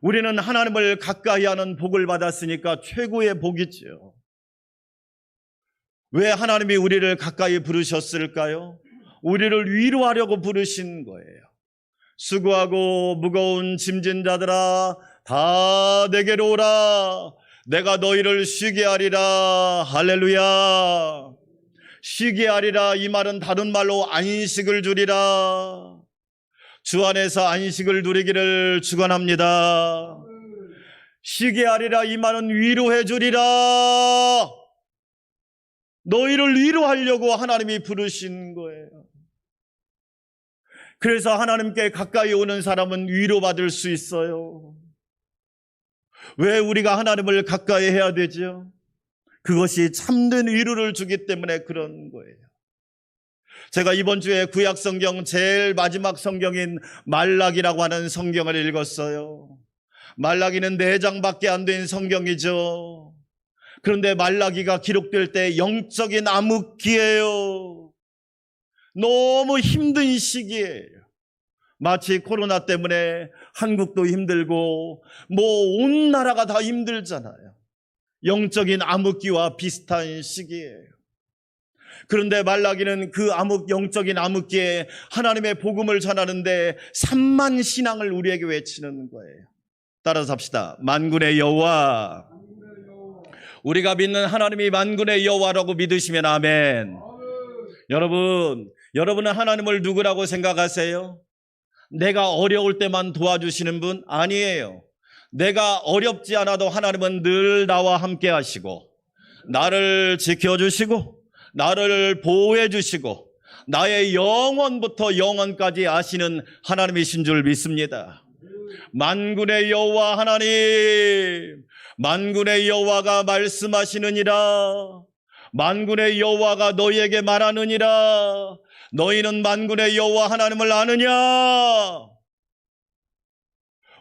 우리는 하나님을 가까이 하는 복을 받았으니까 최고의 복이지요. 왜 하나님이 우리를 가까이 부르셨을까요? 우리를 위로하려고 부르신 거예요. 수고하고 무거운 짐진 자들아 다 내게로 오라. 내가 너희를 쉬게 하리라. 할렐루야. 쉬게 하리라, 이 말은 다른 말로 안식을 주리라. 주 안에서 안식을 누리기를 축원합니다. 쉬게 하리라, 이 말은 위로해 주리라. 너희를 위로하려고 하나님이 부르신 거예요. 그래서 하나님께 가까이 오는 사람은 위로받을 수 있어요. 왜 우리가 하나님을 가까이 해야 되죠? 그것이 참된 위로를 주기 때문에 그런 거예요. 제가 이번 주에 구약 성경 제일 마지막 성경인 말라기라고 하는 성경을 읽었어요. 말라기는 4장밖에 안 된 성경이죠. 그런데 말라기가 기록될 때 영적인 암흑기예요. 너무 힘든 시기예요. 마치 코로나 때문에 한국도 힘들고 온 나라가 다 힘들잖아요. 영적인 암흑기와 비슷한 시기예요. 그런데 말라기는 그 영적인 암흑기에 하나님의 복음을 전하는데 3만 신앙을 우리에게 외치는 거예요. 따라서 합시다. 만군의 여호와. 우리가 믿는 하나님이 만군의 여호와라고 믿으시면 아멘. 여러분은 하나님을 누구라고 생각하세요? 내가 어려울 때만 도와주시는 분? 아니에요. 내가 어렵지 않아도 하나님은 늘 나와 함께 하시고 나를 지켜주시고 나를 보호해 주시고 나의 영원부터 영원까지 아시는 하나님이신 줄 믿습니다. 만군의 여호와 하나님, 만군의 여호와가 말씀하시느니라. 만군의 여호와가 너희에게 말하느니라. 너희는 만군의 여호와 하나님을 아느냐?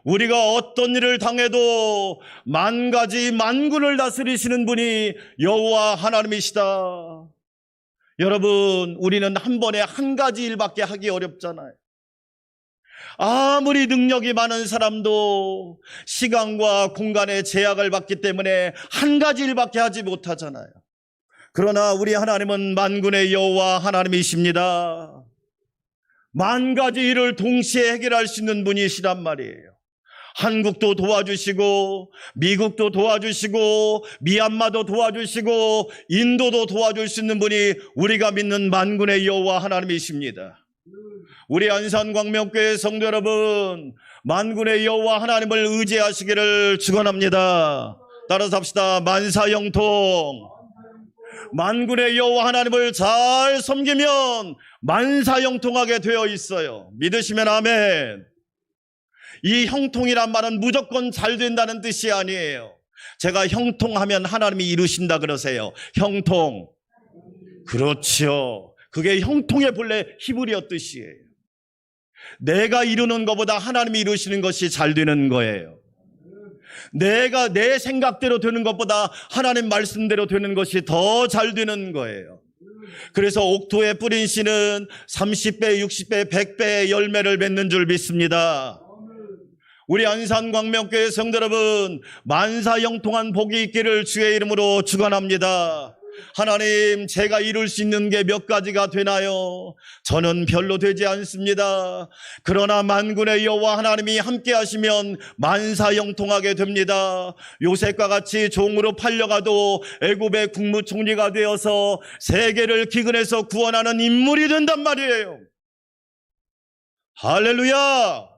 우리가 어떤 일을 당해도 만가지 만군을 다스리시는 분이 여호와 하나님이시다. 여러분, 우리는 한 번에 한 가지 일밖에 하기 어렵잖아요. 아무리 능력이 많은 사람도 시간과 공간의 제약을 받기 때문에 한 가지 일밖에 하지 못하잖아요. 그러나 우리 하나님은 만군의 여호와 하나님이십니다. 만 가지 일을 동시에 해결할 수 있는 분이시란 말이에요. 한국도 도와주시고 미국도 도와주시고 미얀마도 도와주시고 인도도 도와줄 수 있는 분이 우리가 믿는 만군의 여호와 하나님이십니다. 우리 안산광명교회 성도 여러분, 만군의 여호와 하나님을 의지하시기를 축원합니다. 따라서 합시다. 만사형통. 만군의 여호와 하나님을 잘 섬기면 만사형통하게 되어 있어요. 믿으시면 아멘. 이 형통이란 말은 무조건 잘 된다는 뜻이 아니에요. 제가 형통하면 하나님이 이루신다 그러세요. 형통. 그렇죠. 그게 형통의 본래 히브리어 뜻이에요. 내가 이루는 것보다 하나님이 이루시는 것이 잘 되는 거예요. 내가 내 생각대로 되는 것보다 하나님 말씀대로 되는 것이 더 잘 되는 거예요. 그래서 옥토에 뿌린 씨는 30배, 60배, 100배의 열매를 맺는 줄 믿습니다. 우리 안산광명교회 성도 여러분, 만사형통한 복이 있기를 주의 이름으로 축원합니다. 하나님, 제가 이룰 수 있는 게 몇 가지가 되나요? 저는 별로 되지 않습니다. 그러나 만군의 여호와 하나님이 함께 하시면 만사형통하게 됩니다. 요셉과 같이 종으로 팔려가도 애굽의 국무총리가 되어서 세계를 기근해서 구원하는 인물이 된단 말이에요. 할렐루야!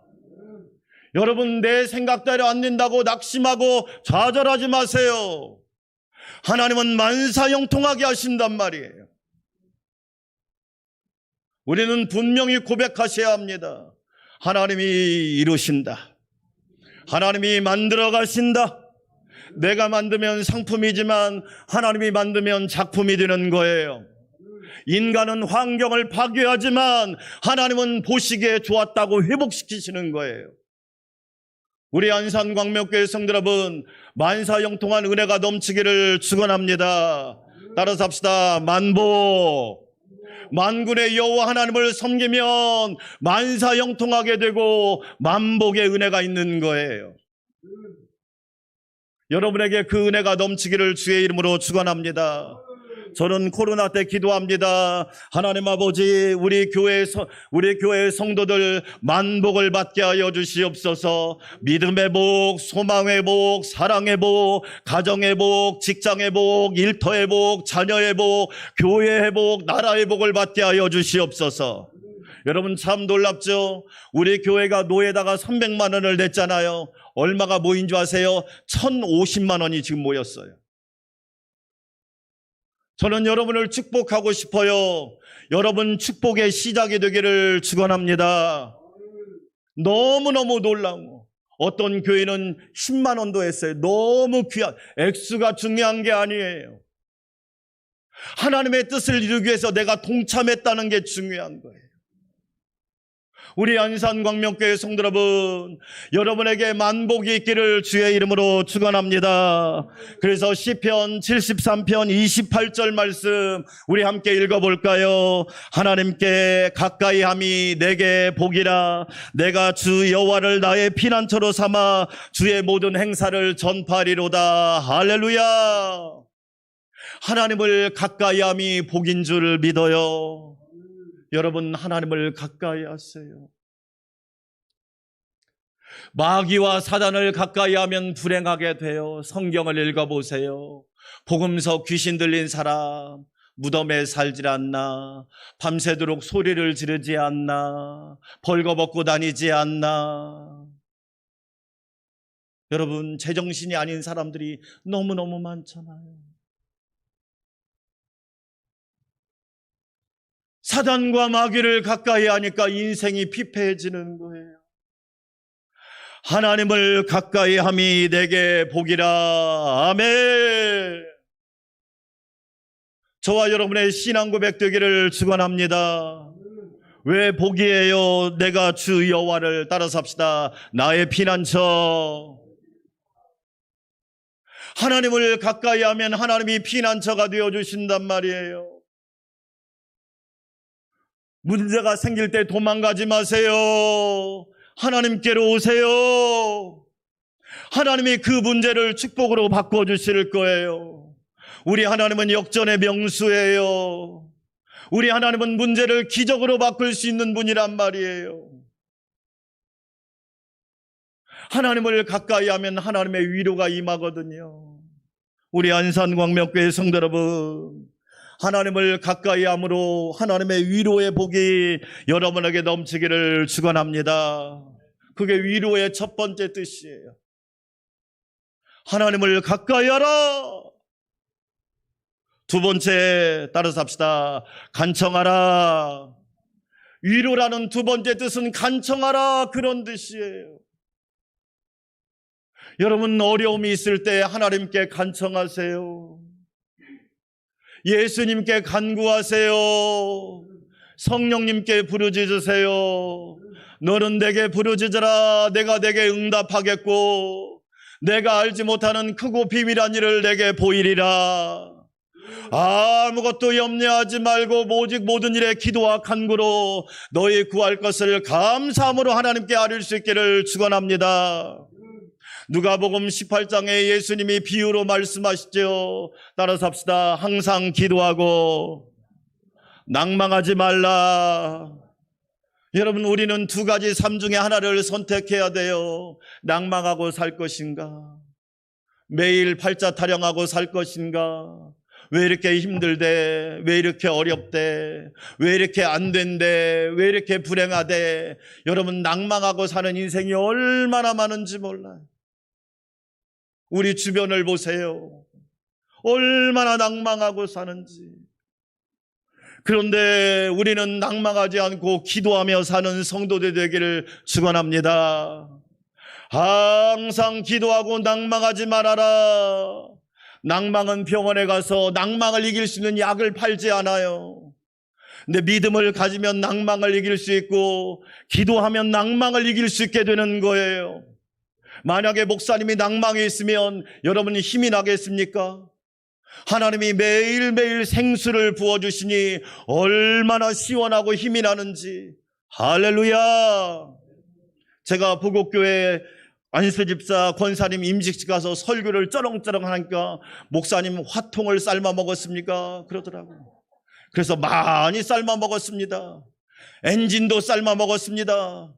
여러분, 내 생각대로 안 된다고 낙심하고 좌절하지 마세요. 하나님은 만사형통하게 하신단 말이에요. 우리는 분명히 고백하셔야 합니다. 하나님이 이루신다. 하나님이 만들어 가신다. 내가 만들면 상품이지만 하나님이 만들면 작품이 되는 거예요. 인간은 환경을 파괴하지만 하나님은 보시기에 좋았다고 회복시키시는 거예요. 우리 안산광명교회 성도 여러분, 만사형통한 은혜가 넘치기를 축원합니다. 따라서 합시다. 만복. 만군의 여호와 하나님을 섬기면 만사형통하게 되고 만복의 은혜가 있는 거예요. 여러분에게 그 은혜가 넘치기를 주의 이름으로 축원합니다. 저는 코로나 때 기도합니다. 하나님 아버지, 우리 교회 성도들 만복을 받게 하여 주시옵소서. 믿음의 복, 소망의 복, 사랑의 복, 가정의 복, 직장의 복, 일터의 복, 자녀의 복, 교회의 복, 나라의 복을 받게 하여 주시옵소서. 여러분, 참 놀랍죠? 우리 교회가 노예다가 300만 원을 냈잖아요. 얼마가 모인 줄 아세요? 1,050만 원이 지금 모였어요. 저는 여러분을 축복하고 싶어요. 여러분 축복의 시작이 되기를 축원합니다. 너무너무 놀라운 거. 어떤 교회는 10만 원도 했어요. 너무 귀한, 액수가 중요한 게 아니에요. 하나님의 뜻을 이루기 위해서 내가 동참했다는 게 중요한 거예요. 우리 안산광명교회 성도 여러분, 여러분에게 만복이 있기를 주의 이름으로 축원합니다. 그래서 시편 73편 28절 말씀 우리 함께 읽어볼까요? 하나님께 가까이함이 내게 복이라. 내가 주 여호와를 나의 피난처로 삼아 주의 모든 행사를 전파하리로다. 할렐루야. 하나님을 가까이함이 복인 줄 믿어요. 여러분, 하나님을 가까이 하세요. 마귀와 사단을 가까이 하면 불행하게 돼요. 성경을 읽어보세요. 복음서 귀신 들린 사람 무덤에 살질 않나, 밤새도록 소리를 지르지 않나, 벌거벗고 다니지 않나. 여러분, 제정신이 아닌 사람들이 너무너무 많잖아요. 사단과 마귀를 가까이 하니까 인생이 피폐해지는 거예요. 하나님을 가까이 함이 내게 복이라. 아멘. 저와 여러분의 신앙 고백 되기를 축원합니다. 왜 복이에요? 내가 주 여호와를 따라 삽시다. 나의 피난처. 하나님을 가까이 하면 하나님이 피난처가 되어주신단 말이에요. 문제가 생길 때 도망가지 마세요. 하나님께로 오세요. 하나님이 그 문제를 축복으로 바꿔주실 거예요. 우리 하나님은 역전의 명수예요. 우리 하나님은 문제를 기적으로 바꿀 수 있는 분이란 말이에요. 하나님을 가까이 하면 하나님의 위로가 임하거든요. 우리 안산광명교회 성도 여러분, 하나님을 가까이 함으로 하나님의 위로의 복이 여러분에게 넘치기를 축원합니다. 그게 위로의 첫 번째 뜻이에요. 하나님을 가까이 하라. 두 번째, 따라서 합시다. 간청하라. 위로라는 두 번째 뜻은 간청하라, 그런 뜻이에요. 여러분, 어려움이 있을 때 하나님께 간청하세요. 예수님께 간구하세요. 성령님께 부르짖으세요. 너는 내게 부르짖으라. 내가 내게 응답하겠고 내가 알지 못하는 크고 비밀한 일을 내게 보이리라. 아무것도 염려하지 말고 오직 모든 일에 기도와 간구로 너희 구할 것을 감사함으로 하나님께 아뢰 수 있기를 축원합니다. 누가복음 18장에 예수님이 비유로 말씀하시죠. 따라서 합시다. 항상 기도하고 낭망하지 말라. 여러분, 우리는 두 가지 삶 중에 하나를 선택해야 돼요. 낭망하고 살 것인가, 매일 팔자 타령하고 살 것인가. 왜 이렇게 힘들대? 왜 이렇게 어렵대? 왜 이렇게 안 된대? 왜 이렇게 불행하대? 여러분, 낭망하고 사는 인생이 얼마나 많은지 몰라요. 우리 주변을 보세요. 얼마나 낭망하고 사는지. 그런데 우리는 낭망하지 않고 기도하며 사는 성도들 되기를 축원합니다. 항상 기도하고 낭망하지 말아라. 낭망은 병원에 가서 낭망을 이길 수 있는 약을 팔지 않아요. 근데 믿음을 가지면 낭망을 이길 수 있고 기도하면 낭망을 이길 수 있게 되는 거예요. 만약에 목사님이 낭망이 있으면 여러분이 힘이 나겠습니까? 하나님이 매일매일 생수를 부어주시니 얼마나 시원하고 힘이 나는지. 할렐루야. 제가 부곡교회 안수집사 권사님 임직식 가서 설교를 쩌렁쩌렁 하니까 목사님 화통을 삶아 먹었습니까? 그러더라고요. 그래서 많이 삶아 먹었습니다. 엔진도 삶아 먹었습니다.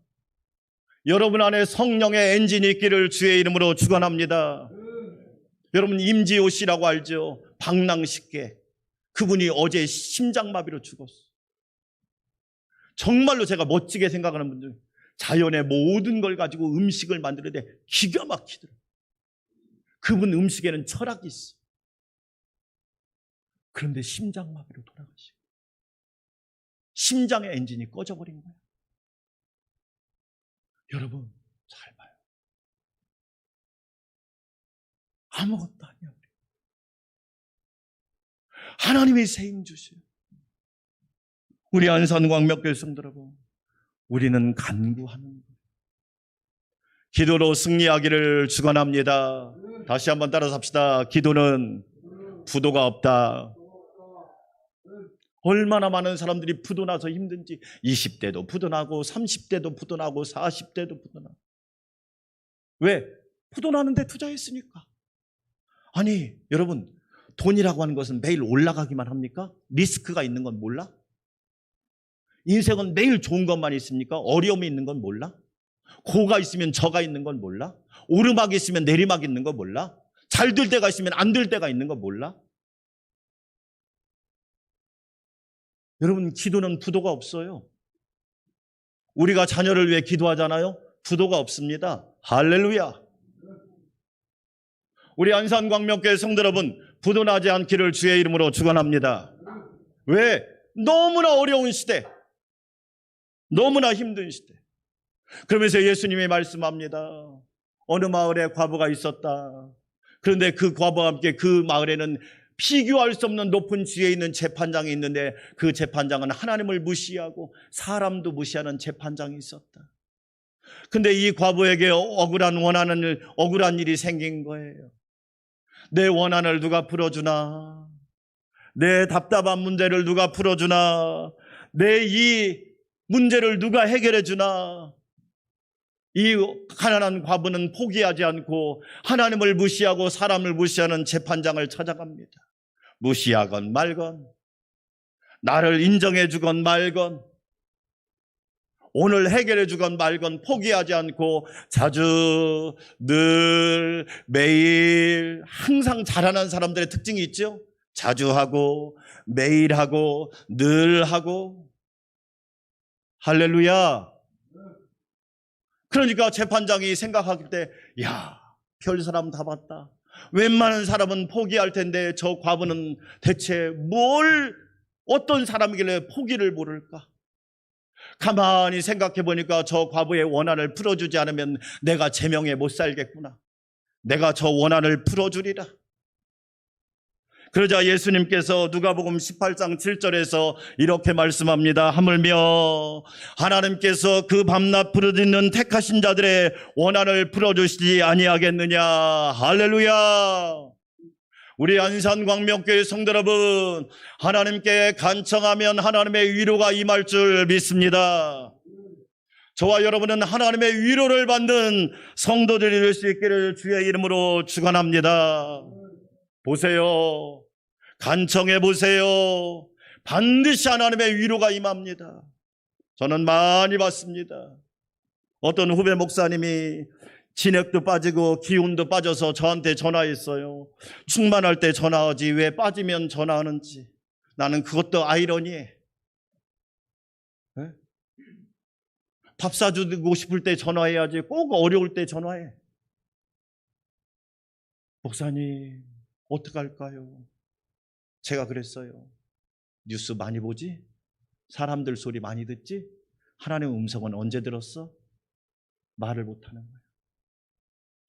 여러분 안에 성령의 엔진이 있기를 주의 이름으로 축원합니다. 여러분, 임지호 씨라고 알죠? 방랑식계. 그분이 어제 심장마비로 죽었어요. 정말로 제가 멋지게 생각하는 분들, 자연의 모든 걸 가지고 음식을 만드는데 기가 막히더라고요. 그분 음식에는 철학이 있어요. 그런데 심장마비로 돌아가시고 심장의 엔진이 꺼져버린 거예요. 여러분, 잘 봐요. 아무것도 아니야. 하나님이 새 힘 주세요. 우리 안산광명교회 성도 여러분, 우리는 간구하는 거예요. 기도로 승리하기를 축원합니다. 다시 한번 따라서 합시다. 기도는 부도가 없다. 얼마나 많은 사람들이 부도나서 힘든지. 20대도 부도나고 30대도 부도나고 40대도 부도나고. 왜? 부도나는데 투자했으니까. 아니 여러분, 돈이라고 하는 것은 매일 올라가기만 합니까? 리스크가 있는 건 몰라? 인생은 매일 좋은 것만 있습니까? 어려움이 있는 건 몰라? 고가 있으면 저가 있는 건 몰라? 오르막이 있으면 내리막이 있는 건 몰라? 잘 될 때가 있으면 안 될 때가 있는 건 몰라? 여러분, 기도는 부도가 없어요. 우리가 자녀를 위해 기도하잖아요. 부도가 없습니다. 할렐루야. 우리 안산광명교회 성도 여러분, 부도나지 않기를 주의 이름으로 축원합니다. 왜? 너무나 어려운 시대, 너무나 힘든 시대. 그러면서 예수님이 말씀합니다. 어느 마을에 과부가 있었다. 그런데 그 과부와 함께 그 마을에는 비교할 수 없는 높은 지위에 있는 재판장이 있는데 그 재판장은 하나님을 무시하고 사람도 무시하는 재판장이 있었다. 근데 이 과부에게 억울한 일이 생긴 거예요. 내 원한을 누가 풀어주나? 내 답답한 문제를 누가 풀어주나? 내 이 문제를 누가 해결해 주나? 이 가난한 과부는 포기하지 않고 하나님을 무시하고 사람을 무시하는 재판장을 찾아갑니다. 무시하건 말건, 나를 인정해 주건 말건, 오늘 해결해 주건 말건 포기하지 않고 자주, 늘, 매일 항상 잘하는 사람들의 특징이 있죠. 자주 하고 매일 하고 늘 하고. 할렐루야. 그러니까 재판장이 생각할 때, 야, 별 사람 다 봤다. 웬만한 사람은 포기할 텐데 저 과부는 대체 어떤 사람이길래 포기를 모를까? 가만히 생각해 보니까 저 과부의 원한을 풀어주지 않으면 내가 제명에 못 살겠구나. 내가 저 원한을 풀어주리라. 그러자 예수님께서 누가복음 18장 7절에서 이렇게 말씀합니다. 하물며 하나님께서 그 밤낮 부르짖는 택하신 자들의 원한을 풀어주시지 아니하겠느냐. 할렐루야. 우리 안산광명교회 성도 여러분, 하나님께 간청하면 하나님의 위로가 임할 줄 믿습니다. 저와 여러분은 하나님의 위로를 받는 성도들이 될 수 있기를 주의 이름으로 축원합니다. 보세요. 간청해 보세요. 반드시 하나님의 위로가 임합니다. 저는 많이 봤습니다. 어떤 후배 목사님이 진액도 빠지고 기운도 빠져서 저한테 전화했어요. 충만할 때 전화하지 왜 빠지면 전화하는지. 나는 그것도 아이러니해. 네? 밥 사주고 싶을 때 전화해야지 꼭 어려울 때 전화해. 목사님 어떡할까요? 제가 그랬어요. 뉴스 많이 보지? 사람들 소리 많이 듣지? 하나님의 음성은 언제 들었어? 말을 못하는 거예요.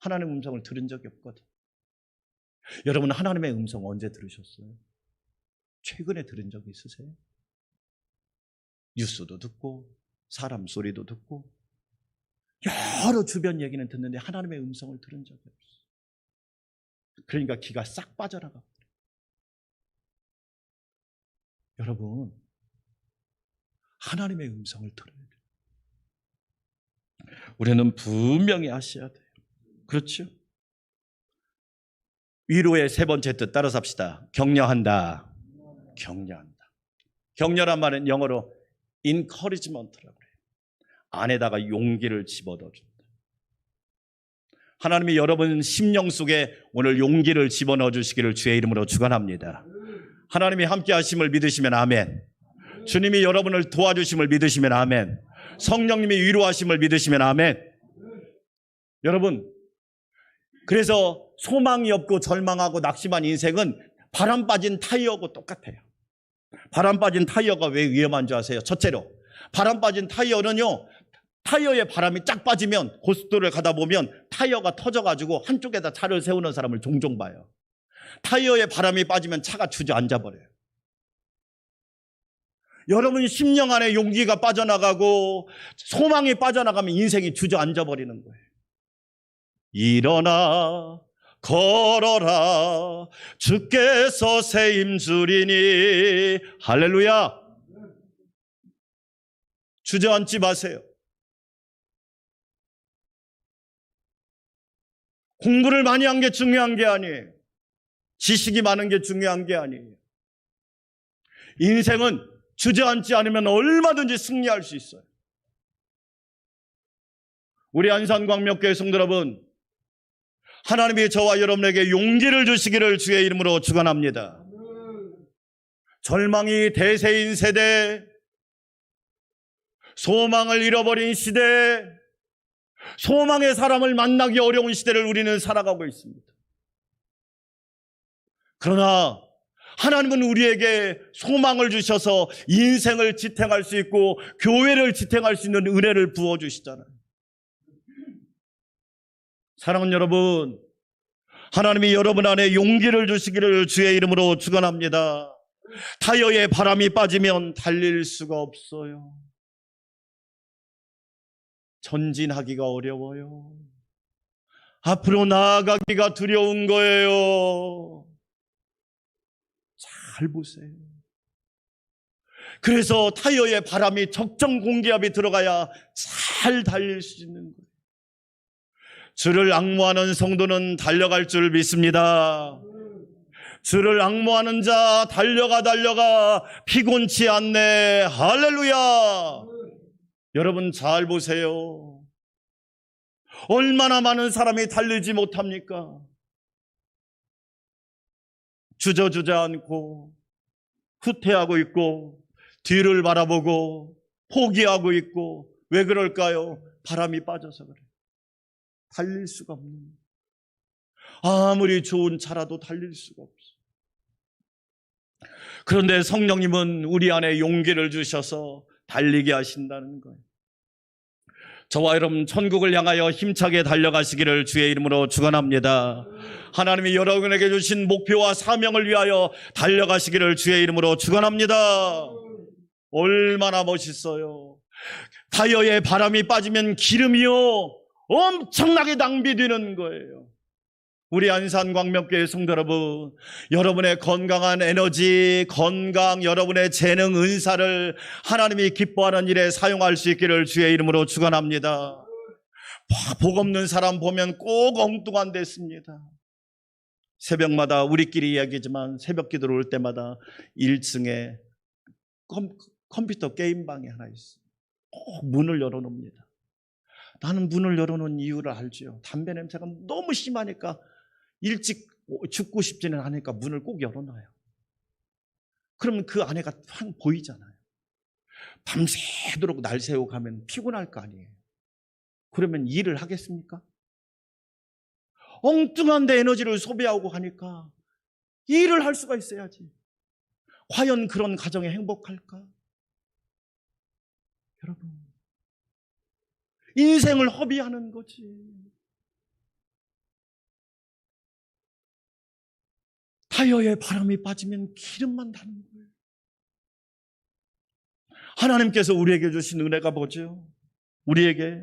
하나님의 음성을 들은 적이 없거든. 여러분, 하나님의 음성 언제 들으셨어요? 최근에 들은 적이 있으세요? 뉴스도 듣고 사람 소리도 듣고 여러 주변 얘기는 듣는데 하나님의 음성을 들은 적이 없어요. 그러니까 기가 싹 빠져나가. 여러분, 하나님의 음성을 들어야 돼요. 우리는 분명히 아셔야 돼요. 그렇죠? 위로의 세 번째 뜻 따라서 합시다. 격려한다. 격려한다. 격려란 말은 영어로 encouragement라고 그래요. 안에다가 용기를 집어넣어준다. 하나님이 여러분 심령 속에 오늘 용기를 집어넣어 주시기를 주의 이름으로 축원합니다. 하나님이 함께 하심을 믿으시면 아멘. 주님이 여러분을 도와주심을 믿으시면 아멘. 성령님이 위로하심을 믿으시면 아멘. 여러분, 그래서 소망이 없고 절망하고 낙심한 인생은 바람 빠진 타이어하고 똑같아요. 바람 빠진 타이어가 왜 위험한 줄 아세요? 첫째로, 바람 빠진 타이어는요, 타이어에 바람이 쫙 빠지면 고속도로를 가다 보면 타이어가 터져가지고 한쪽에다 차를 세우는 사람을 종종 봐요. 타이어에 바람이 빠지면 차가 주저앉아 버려요. 여러분 심령 안에 용기가 빠져나가고 소망이 빠져나가면 인생이 주저앉아 버리는 거예요. 일어나 걸어라 주께서 새 힘 주리니. 할렐루야. 주저앉지 마세요. 공부를 많이 한 게 중요한 게 아니에요. 지식이 많은 게 중요한 게 아니에요. 인생은 주저앉지 않으면 얼마든지 승리할 수 있어요. 우리 안산광명교회 성도 여러분, 하나님이 저와 여러분에게 용기를 주시기를 주의 이름으로 축원합니다. 절망이 대세인 세대, 소망을 잃어버린 시대, 소망의 사람을 만나기 어려운 시대를 우리는 살아가고 있습니다. 그러나 하나님은 우리에게 소망을 주셔서 인생을 지탱할 수 있고 교회를 지탱할 수 있는 은혜를 부어주시잖아요. 사랑하는 여러분, 하나님이 여러분 안에 용기를 주시기를 주의 이름으로 축원합니다. 타이어에 바람이 빠지면 달릴 수가 없어요. 전진하기가 어려워요. 앞으로 나아가기가 두려운 거예요. 잘 보세요. 그래서 타이어에 바람이 적정 공기압이 들어가야 잘 달릴 수 있는 거예요. 주를 앙모하는 성도는 달려갈 줄 믿습니다. 주를 앙모하는 자 달려가 피곤치 않네. 할렐루야. 여러분 잘 보세요. 얼마나 많은 사람이 달리지 못합니까? 주저주저 않고 후퇴하고 있고 뒤를 바라보고 포기하고 있고. 왜 그럴까요? 바람이 빠져서 그래요. 달릴 수가 없는 거예요. 아무리 좋은 차라도 달릴 수가 없어요. 그런데 성령님은 우리 안에 용기를 주셔서 달리게 하신다는 거예요. 저와 여러분 천국을 향하여 힘차게 달려가시기를 주의 이름으로 축원합니다. 하나님이 여러분에게 주신 목표와 사명을 위하여 달려가시기를 주의 이름으로 축원합니다. 얼마나 멋있어요. 타이어에 바람이 빠지면 기름이요 엄청나게 낭비되는 거예요. 우리 안산광명교회 성도 여러분, 여러분의 건강한 에너지, 건강, 여러분의 재능, 은사를 하나님이 기뻐하는 일에 사용할 수 있기를 주의 이름으로 축원합니다. 복 없는 사람 보면 꼭 엉뚱한 데 씁니다. 새벽마다 우리끼리 이야기지만 새벽 기도를 올 때마다 1층에 컴퓨터 게임방이 하나 있어요. 꼭 문을 열어놓습니다. 나는 문을 열어놓은 이유를 알죠. 담배 냄새가 너무 심하니까 일찍 죽고 싶지는 않으니까 문을 꼭 열어놔요. 그러면 그 안에가 확 보이잖아요. 밤새도록 날 새고 가면 피곤할 거 아니에요. 그러면 일을 하겠습니까? 엉뚱한 데 에너지를 소비하고 하니까 일을 할 수가 있어야지. 과연 그런 가정이 행복할까? 여러분, 인생을 허비하는 거지. 타이어에 바람이 빠지면 기름만 다는 거예요. 하나님께서 우리에게 주신 은혜가 뭐죠? 우리에게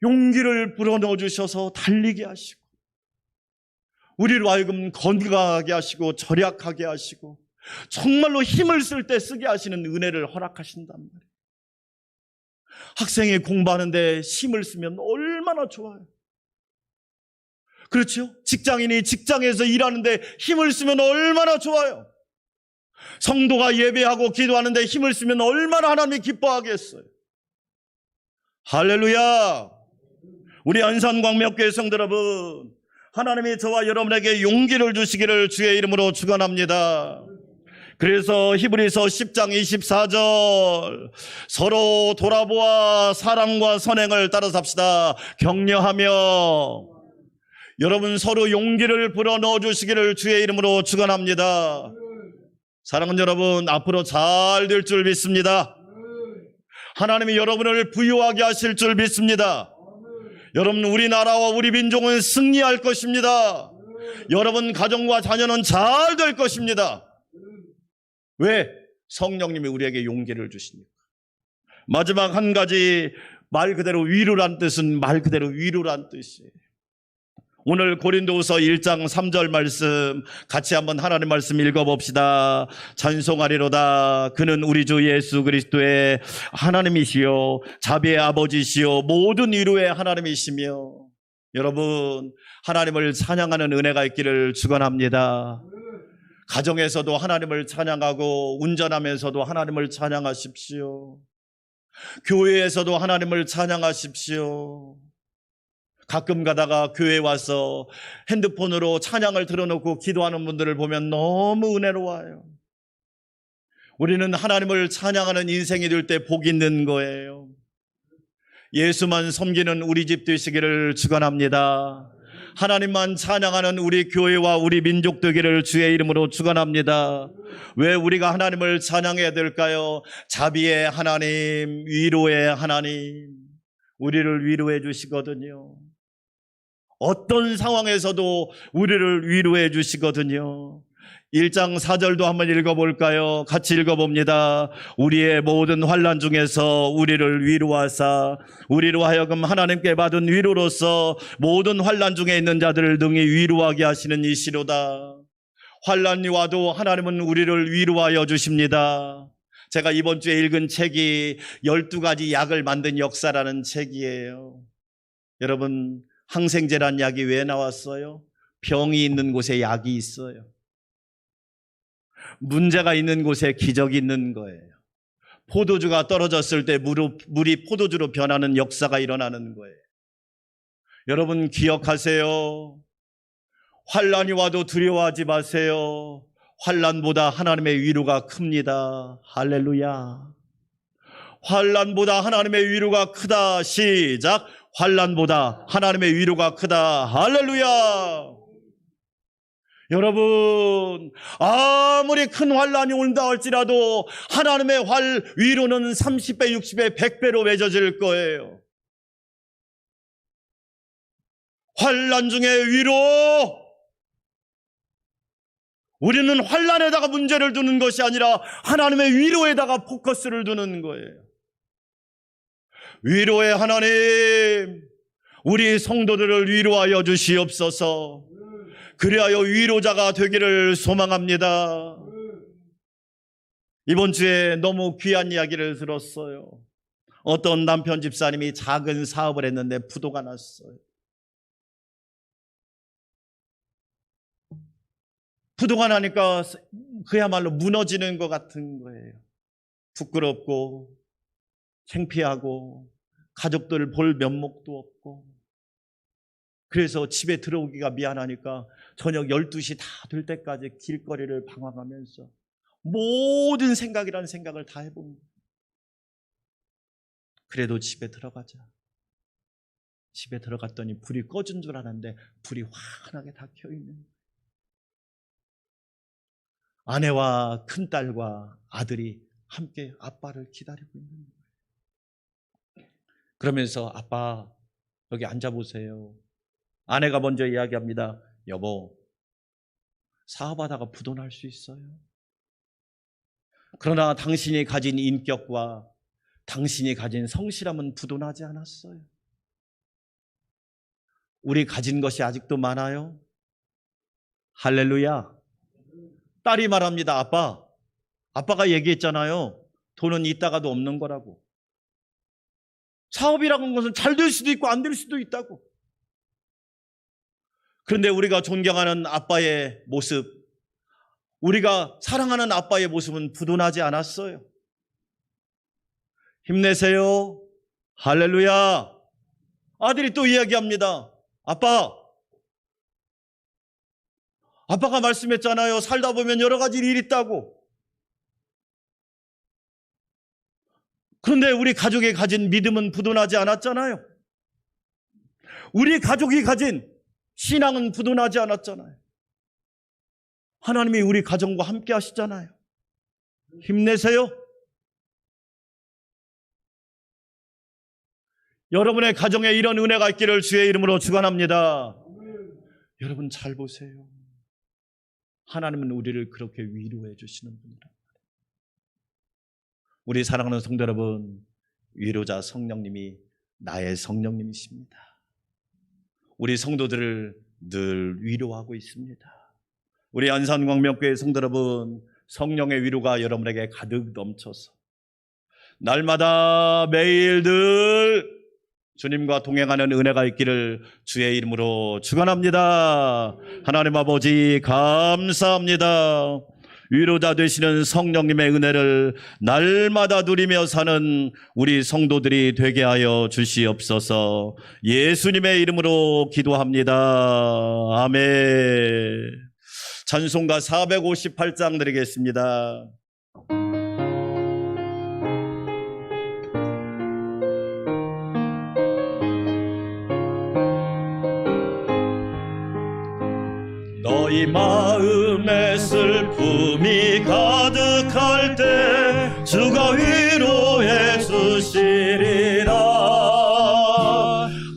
용기를 불어넣어 주셔서 달리게 하시고 우리로 하여금 건강하게 하시고 절약하게 하시고 정말로 힘을 쓸 때 쓰게 하시는 은혜를 허락하신단 말이에요. 학생이 공부하는데 힘을 쓰면 얼마나 좋아요. 그렇죠? 직장인이 직장에서 일하는데 힘을 쓰면 얼마나 좋아요. 성도가 예배하고 기도하는데 힘을 쓰면 얼마나 하나님이 기뻐하겠어요. 할렐루야. 우리 안산광명교회 성도 여러분, 하나님이 저와 여러분에게 용기를 주시기를 주의 이름으로 축원합니다. 그래서 히브리서 10장 24절 서로 돌아보아 사랑과 선행을 따라 삽시다. 격려하며 여러분 서로 용기를 불어넣어 주시기를 주의 이름으로 축원합니다. 사랑하는 여러분, 앞으로 잘 될 줄 믿습니다. 하나님이 여러분을 부유하게 하실 줄 믿습니다. 여러분, 우리나라와 우리 민족은 승리할 것입니다. 여러분 가정과 자녀는 잘 될 것입니다. 왜? 성령님이 우리에게 용기를 주십니까? 마지막 한 가지, 말 그대로 위로란 뜻은 말 그대로 위로란 뜻이에요. 오늘 고린도후서 1장 3절 말씀 같이 한번 하나님 말씀 읽어봅시다. 찬송하리로다. 그는 우리 주 예수 그리스도의 하나님이시요 자비의 아버지시요 모든 위로의 하나님이시며, 여러분 하나님을 찬양하는 은혜가 있기를 축원합니다. 가정에서도 하나님을 찬양하고 운전하면서도 하나님을 찬양하십시오. 교회에서도 하나님을 찬양하십시오. 가끔 가다가 교회에 와서 핸드폰으로 찬양을 틀어놓고 기도하는 분들을 보면 너무 은혜로워요. 우리는 하나님을 찬양하는 인생이 될 때 복 있는 거예요. 예수만 섬기는 우리 집 되시기를 축원합니다. 하나님만 찬양하는 우리 교회와 우리 민족 되기를 주의 이름으로 축원합니다. 왜 우리가 하나님을 찬양해야 될까요? 자비의 하나님, 위로의 하나님, 우리를 위로해 주시거든요. 어떤 상황에서도 우리를 위로해 주시거든요. 1장 4절도 한번 읽어볼까요? 같이 읽어봅니다. 우리의 모든 환난 중에서 우리를 위로하사 우리로 하여금 하나님께 받은 위로로서 모든 환난 중에 있는 자들을 능히 위로하게 하시는 이시로다. 환난이 와도 하나님은 우리를 위로하여 주십니다. 제가 이번 주에 읽은 책이 12가지 약을 만든 역사라는 책이에요. 여러분, 항생제란 약이 왜 나왔어요? 병이 있는 곳에 약이 있어요. 문제가 있는 곳에 기적이 있는 거예요. 포도주가 떨어졌을 때 물이 포도주로 변하는 역사가 일어나는 거예요. 여러분 기억하세요. 환난이 와도 두려워하지 마세요. 환난보다 하나님의 위로가 큽니다. 할렐루야. 환난보다 하나님의 위로가 크다. 시작. 환난보다 하나님의 위로가 크다. 할렐루야. 여러분, 아무리 큰 환난이 온다 할지라도 하나님의 위로는 30배, 60배, 100배로 맺어질 거예요. 환난 중에 위로. 우리는 환난에다가 문제를 두는 것이 아니라 하나님의 위로에다가 포커스를 두는 거예요. 위로의 하나님, 우리 성도들을 위로하여 주시옵소서. 그리하여 위로자가 되기를 소망합니다. 이번 주에 너무 귀한 이야기를 들었어요. 어떤 남편 집사님이 작은 사업을 했는데 부도가 났어요. 부도가 나니까 그야말로 무너지는 것 같은 거예요. 부끄럽고 창피하고 가족들 볼 면목도 없고, 그래서 집에 들어오기가 미안하니까 저녁 12시 다 될 때까지 길거리를 방황하면서 모든 생각이라는 생각을 다 해봅니다. 그래도 집에 들어가자. 집에 들어갔더니 불이 꺼진 줄 알았는데 불이 환하게 다 켜있는 거예요. 아내와 큰딸과 아들이 함께 아빠를 기다리고 있는 거예요. 그러면서 아빠 여기 앉아보세요. 아내가 먼저 이야기합니다. 여보, 사업하다가 부도날 수 있어요. 그러나 당신이 가진 인격과 당신이 가진 성실함은 부도나지 않았어요. 우리 가진 것이 아직도 많아요. 할렐루야. 딸이 말합니다. 아빠가 얘기했잖아요. 돈은 있다가도 없는 거라고. 사업이라고 하는 것은 잘 될 수도 있고 안 될 수도 있다고. 그런데 우리가 존경하는 아빠의 모습, 우리가 사랑하는 아빠의 모습은 부도나지 않았어요. 힘내세요. 할렐루야. 아들이 또 이야기합니다. 아빠가 말씀했잖아요. 살다 보면 여러 가지 일이 있다고. 그런데 우리 가족이 가진 믿음은 부도나지 않았잖아요. 우리 가족이 가진 신앙은 부도나지 않았잖아요. 하나님이 우리 가정과 함께 하시잖아요. 힘내세요. 여러분의 가정에 이런 은혜가 있기를 주의 이름으로 축원합니다. 여러분 잘 보세요. 하나님은 우리를 그렇게 위로해 주시는 분이란 말이에요. 우리 사랑하는 성도 여러분, 위로자 성령님이 나의 성령님이십니다. 우리 성도들을 늘 위로하고 있습니다. 우리 안산광명교회 성도 여러분, 성령의 위로가 여러분에게 가득 넘쳐서 날마다 매일 늘 주님과 동행하는 은혜가 있기를 주의 이름으로 축원합니다. 하나님 아버지 감사합니다. 위로자 되시는 성령님의 은혜를 날마다 누리며 사는 우리 성도들이 되게 하여 주시옵소서. 예수님의 이름으로 기도합니다. 아멘. 찬송가 458장 드리겠습니다. 너희 마음에 슬픔이 가득할 때 주가 위로해 주시리라.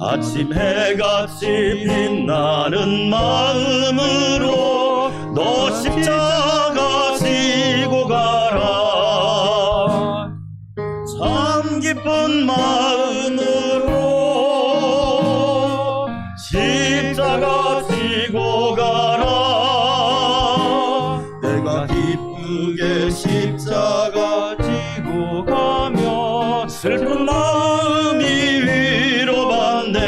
아침 해같이 빛나는 마음으로 너 십자가 지고 가라. 참 기쁜 마음으로 십자가 지고 가라. 내가 기쁘게 십자가 지고 가면 슬픈 마음이 위로받네.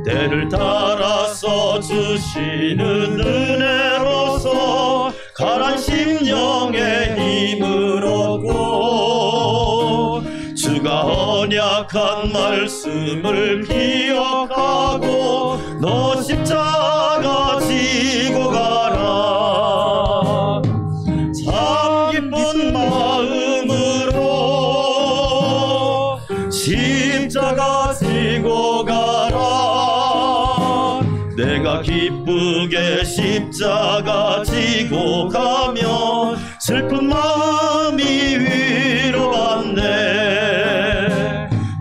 때를 따라서 주시는 은혜로서 가란 심령에 힘을 얻고 주가 언약한 말씀을 기억하고 너 십자가 지고 가라. 참 기쁜 마음으로 십자가 지고 가라. 내가 기쁘게 십자가 지고 가면 슬픈 마음이 위로받네.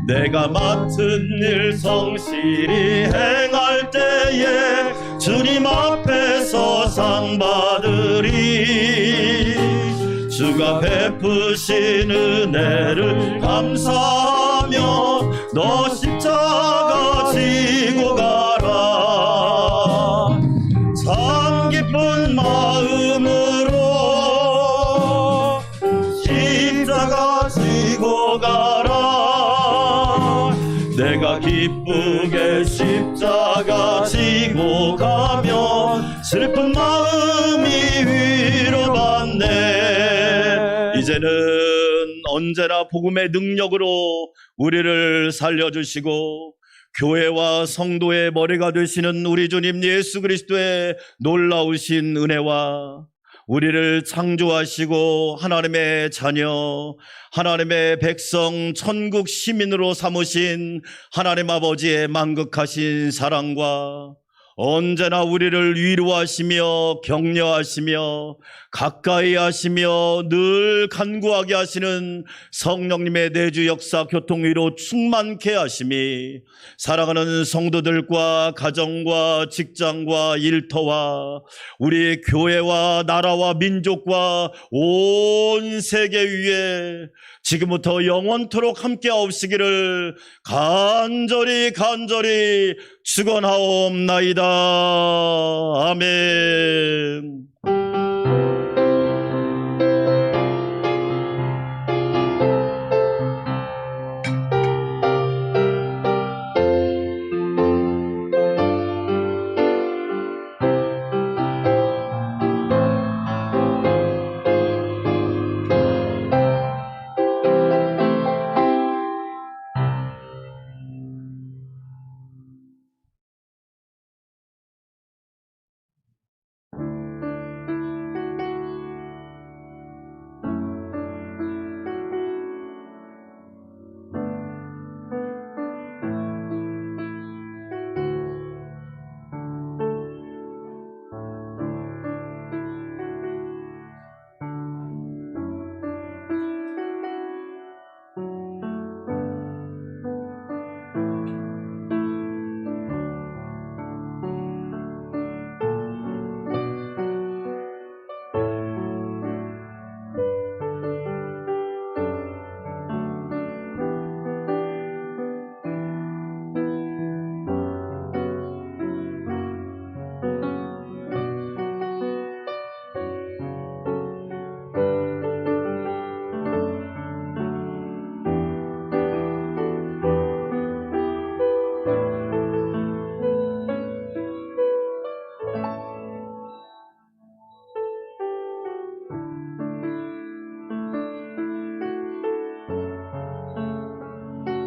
내가 맡은 일 성실히 행할 때에 주님 앞에서 상 받으리. 주가 베푸신 은혜를 감사하며 너 십자가 지고 가라. 참 기쁜 마음으로 십자가 지고 가라. 내가 기쁘게 십자가 지고 가면 슬픈 마음이 위로받네. 이제는 언제나 복음의 능력으로 우리를 살려주시고 교회와 성도의 머리가 되시는 우리 주님 예수 그리스도의 놀라우신 은혜와 우리를 창조하시고 하나님의 자녀, 하나님의 백성, 천국 시민으로 삼으신 하나님 아버지의 만극하신 사랑과 언제나 우리를 위로하시며 격려하시며 가까이 하시며 늘 간구하게 하시는 성령님의 내주 역사 교통위로 충만케 하심이 사랑하는 성도들과 가정과 직장과 일터와 우리 교회와 나라와 민족과 온 세계 위에 지금부터 영원토록 함께 하옵시기를 간절히 축원하옵나이다. 아멘.